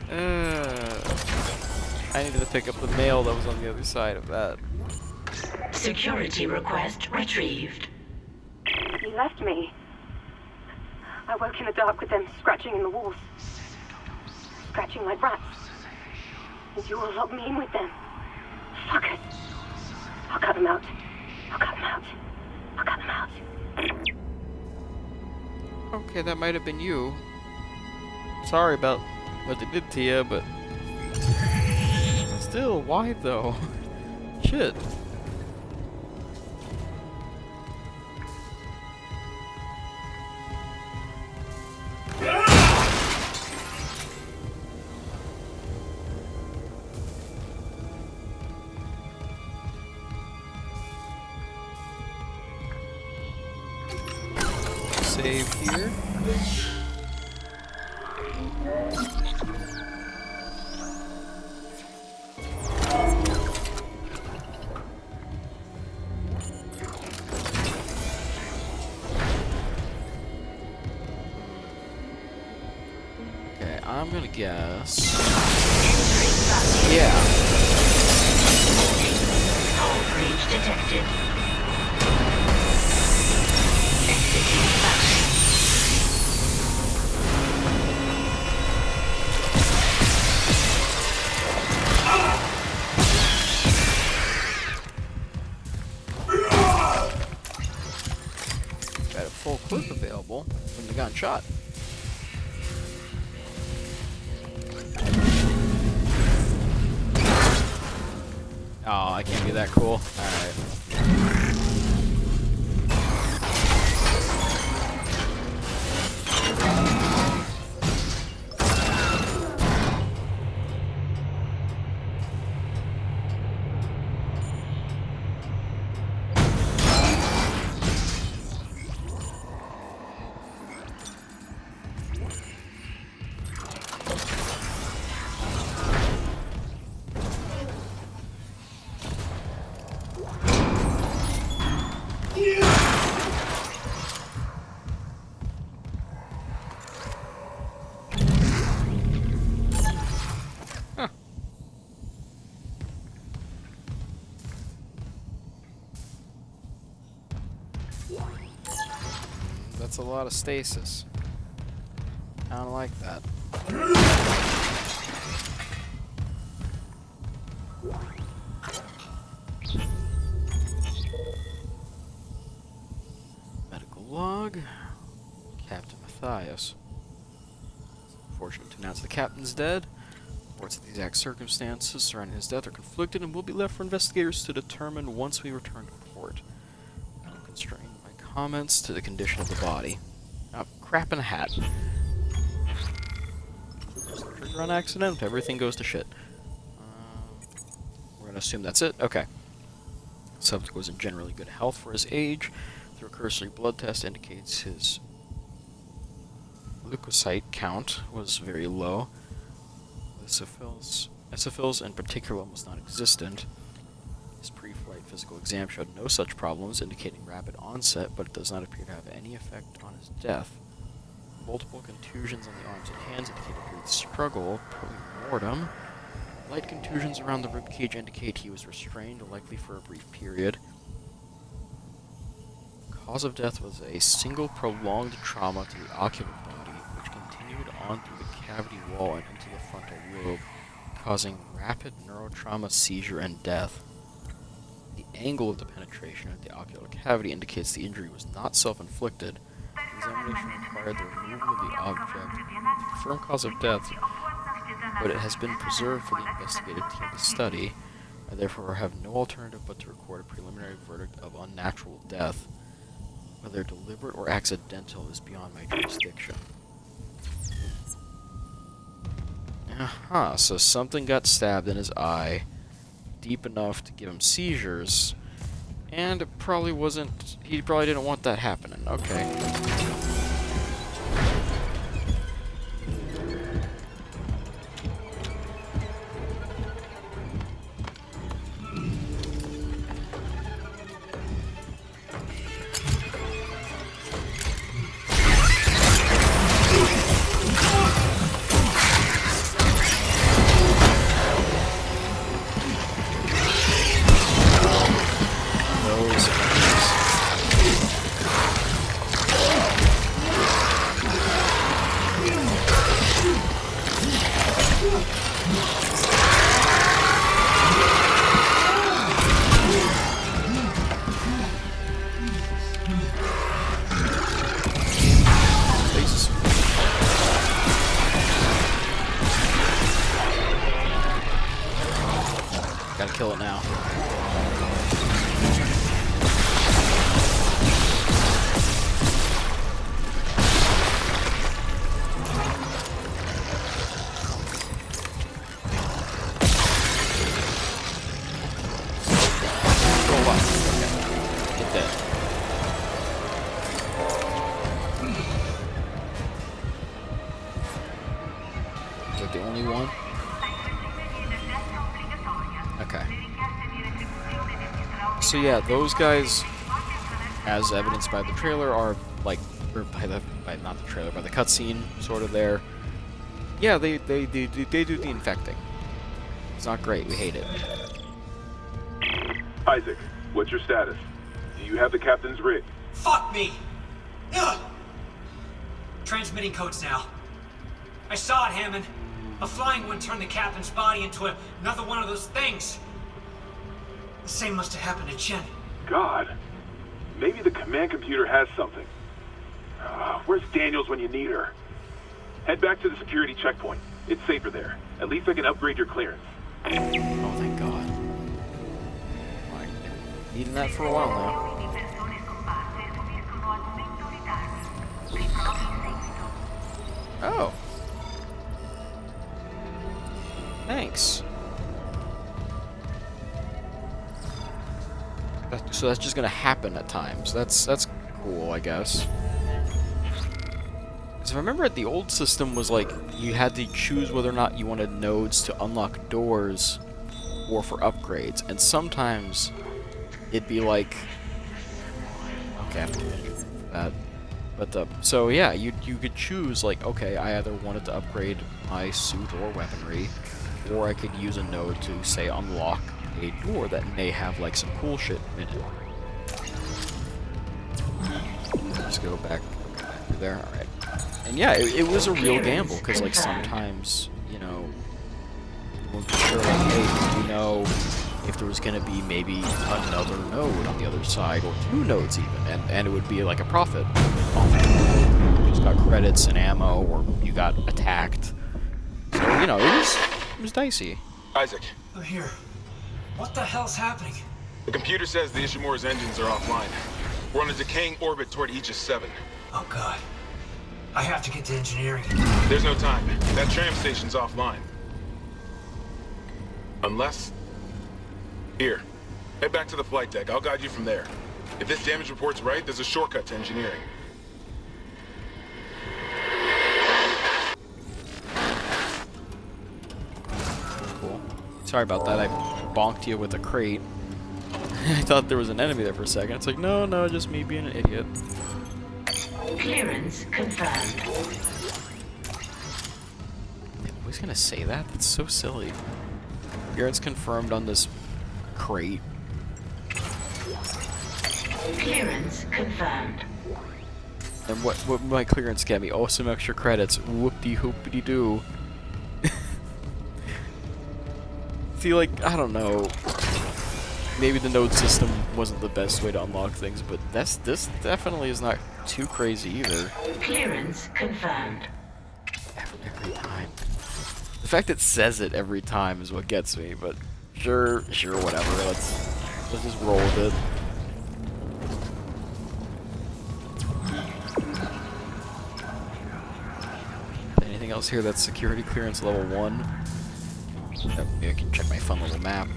I needed to pick up the mail that was on the other side of that. Security request retrieved. He left me. I woke in the dark with them scratching in the walls. Scratching like rats. And you all locked me in with them. Fuckers. I'll cut them out. I'll cut them out. I'll cut them out. Okay, that might have been you. Sorry about what they did to you, but still, why though? Shit. Save here. Okay, I'm gonna guess. Yeah. Hull breach detected. Execute function. Got a full clip available when they got shot. Oh, I can't be that cool. Alright. That's a lot of stasis. I don't like that. Medical log. Captain Matthias. Fortunate to announce the captain's dead. Reports of the exact circumstances surrounding his death are conflicted and will be left for investigators to determine once we return to port. I'll constrain my comments to the condition of the body. Crap in a hat. Trigger on accident, everything goes to shit. We're gonna assume that's it. Okay. Subject was in generally good health for his age. Through a cursory blood test indicates his leukocyte count was very low. Eosinophils in particular almost non-existent. His pre-flight physical exam showed no such problems, indicating rapid onset, but it does not appear to have any effect on his death. Multiple contusions on the arms and hands indicate a brief struggle, post-mortem. Light contusions around the ribcage indicate he was restrained, likely for a brief period. Cause of death was a single prolonged trauma to the ocular body, which continued on through the cavity wall and into the frontal lobe, causing rapid neurotrauma, seizure, and death. The angle of the penetration of the ocular cavity indicates the injury was not self-inflicted. Examination required the removal of the object to confirm cause of death, but it has been preserved for the investigative team to study. I therefore have no alternative but to record a preliminary verdict of unnatural death. Whether deliberate or accidental is beyond my jurisdiction. So something got stabbed in his eye, deep enough to give him seizures, and it probably wasn't, he probably didn't want that happening. Okay. Gotta kill it now. Roll up. Okay. Get dead. Is that the only one? Okay. So yeah, those guys, as evidenced by the trailer, are like, or by not the trailer, by the cutscene, sort of there. Yeah, they do the infecting. It's not great. We hate it. Isaac, what's your status? Do you have the captain's rig? Fuck me! Ugh! Transmitting codes now. I saw it, Hammond. A flying one turned the captain's body into another one of those things. The same must have happened to Chen. God. Maybe the command computer has something. Where's Daniels when you need her? Head back to the security checkpoint. It's safer there. At least I can upgrade your clearance. Oh, thank God. I've been needing that for a while now. Oh. Thanks. So that's just gonna happen at times. That's cool, I guess. Because if I remember, the old system was like you had to choose whether or not you wanted nodes to unlock doors or for upgrades, and sometimes it'd be like, okay, I have to think for that. But so yeah, you could choose like, okay, I either wanted to upgrade my suit or weaponry, or I could use a node to say unlock a door that may have like some cool shit in it. Let's go back. You're there? Alright. And yeah, it was a real gamble, because, like, sometimes, you know, you weren't sure, like, hey, do you know if there was going to be maybe another node on the other side, or 2 nodes even, and it would be like a profit. You just got credits and ammo, or you got attacked. So, you know, it was dicey. Isaac. I'm here. What the hell's happening? The computer says the Ishimura's engines are offline. We're on a decaying orbit toward Aegis 7. Oh god. I have to get to engineering. There's no time. That tram station's offline. Unless... Here. Head back to the flight deck. I'll guide you from there. If this damage report's right, there's a shortcut to engineering. Cool. Sorry about that. I bonked you with a crate. I thought there was an enemy there for a second. It's like, no, just me being an idiot. Clearance confirmed. I'm always gonna say that? That's so silly. Clearance confirmed on this crate. Clearance confirmed. And what would my clearance get me? Oh, some extra credits. Whoop-de-hoop-de-doo. See, like, I don't know. Maybe the node system wasn't the best way to unlock things, but this definitely is not too crazy either. Clearance confirmed. Every time. The fact it says it every time is what gets me, but sure, whatever. Let's just roll with it. Anything else here that's security clearance level 1? Maybe I can check my fun little map.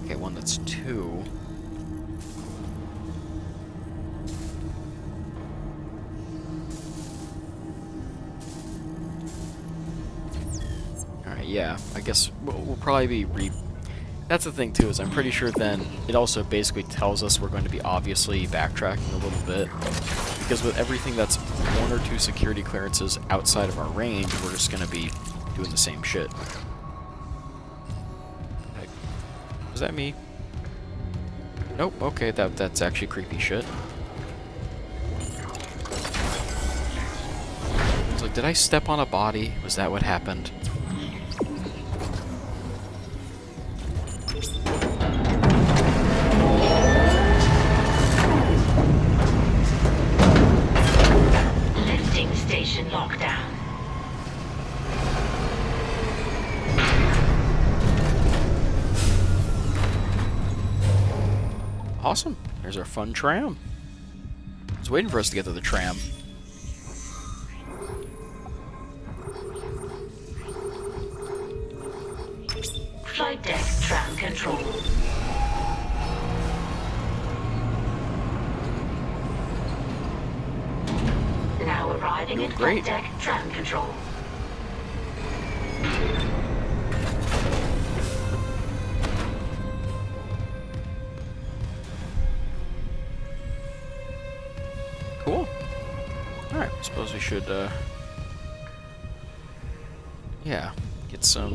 Okay, one that's 2. Alright, yeah, I guess we'll probably be That's the thing, too, is I'm pretty sure then it also basically tells us we're going to be obviously backtracking a little bit. Because with everything that's 1 or 2 security clearances outside of our range, we're just going to be doing the same shit. Was that me? Nope, okay, that's actually creepy shit. I was like, did I step on a body? Was that what happened? Lifting station lockdown. Awesome. There's our fun tram. I was waiting for us to get to the tram. Flight deck tram control. Now arriving at flight deck tram control. Cool. Alright, suppose we should, yeah, get some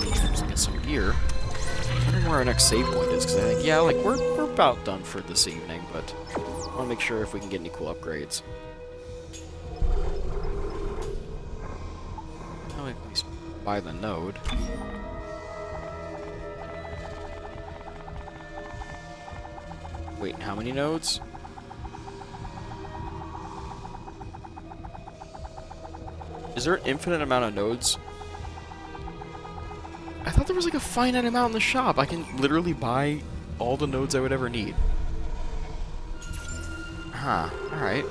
gear. I'm wondering where our next save point is, because I think, yeah, like, we're about done for this evening, but I want to make sure if we can get any cool upgrades. I'll at least buy the node. Wait, how many nodes? Is there an infinite amount of nodes? I thought there was like a finite amount in the shop. I can literally buy all the nodes I would ever need. Huh, alright.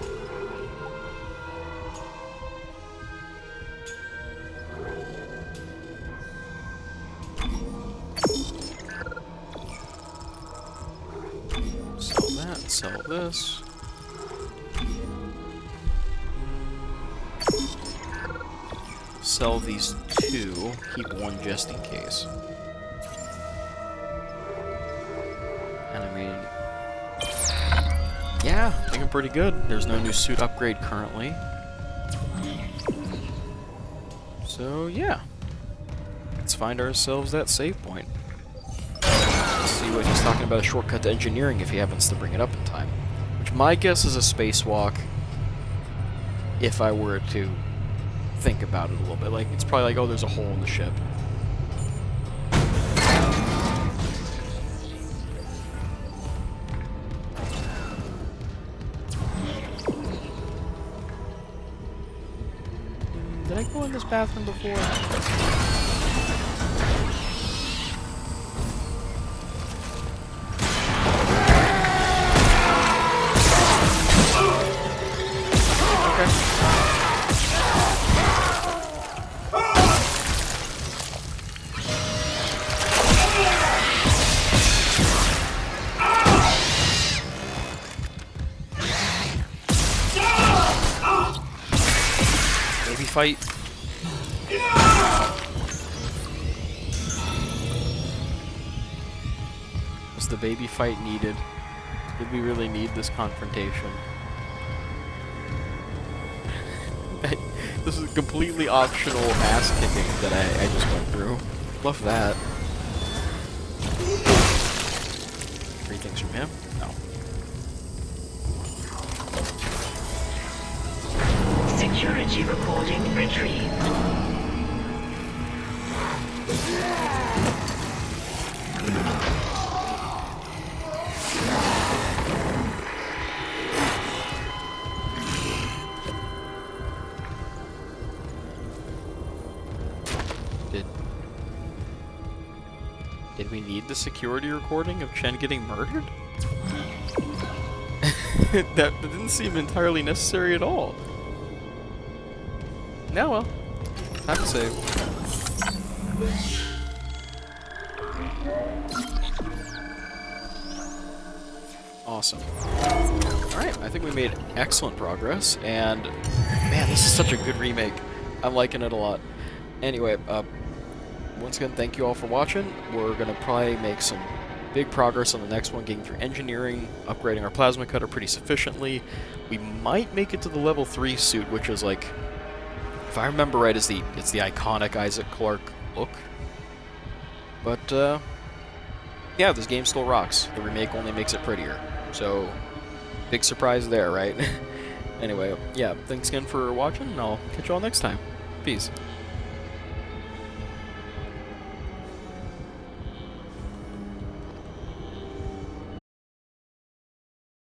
Sell that, sell this. Sell these 2, keep 1 just in case. And I mean, yeah, looking pretty good. There's no new suit upgrade currently. So yeah. let's find ourselves that save point. Let's see what he's talking about, a shortcut to engineering if he happens to bring it up in time. Which my guess is a spacewalk, if I were to think about it a little bit. Like, it's probably like, oh, there's a hole in the ship. Did I go in this bathroom before? Fight. Was the baby fight needed? Did we really need this confrontation? This is a completely optional ass kicking that I just went through. Love that. 3 things from him? No. Security recording retrieved. Did we need the security recording of Chen getting murdered? that didn't seem entirely necessary at all. No, well, time to save. Awesome. Alright, I think we made excellent progress, and man, this is such a good remake. I'm liking it a lot. Anyway, once again, thank you all for watching. We're gonna probably make some big progress on the next one, getting through engineering, upgrading our plasma cutter pretty sufficiently. We might make it to the level 3 suit, which is like, if I remember right, it's the iconic Isaac Clarke look. But yeah, this game still rocks. The remake only makes it prettier. So, big surprise there, right? Anyway, yeah, thanks again for watching, and I'll catch you all next time. Peace.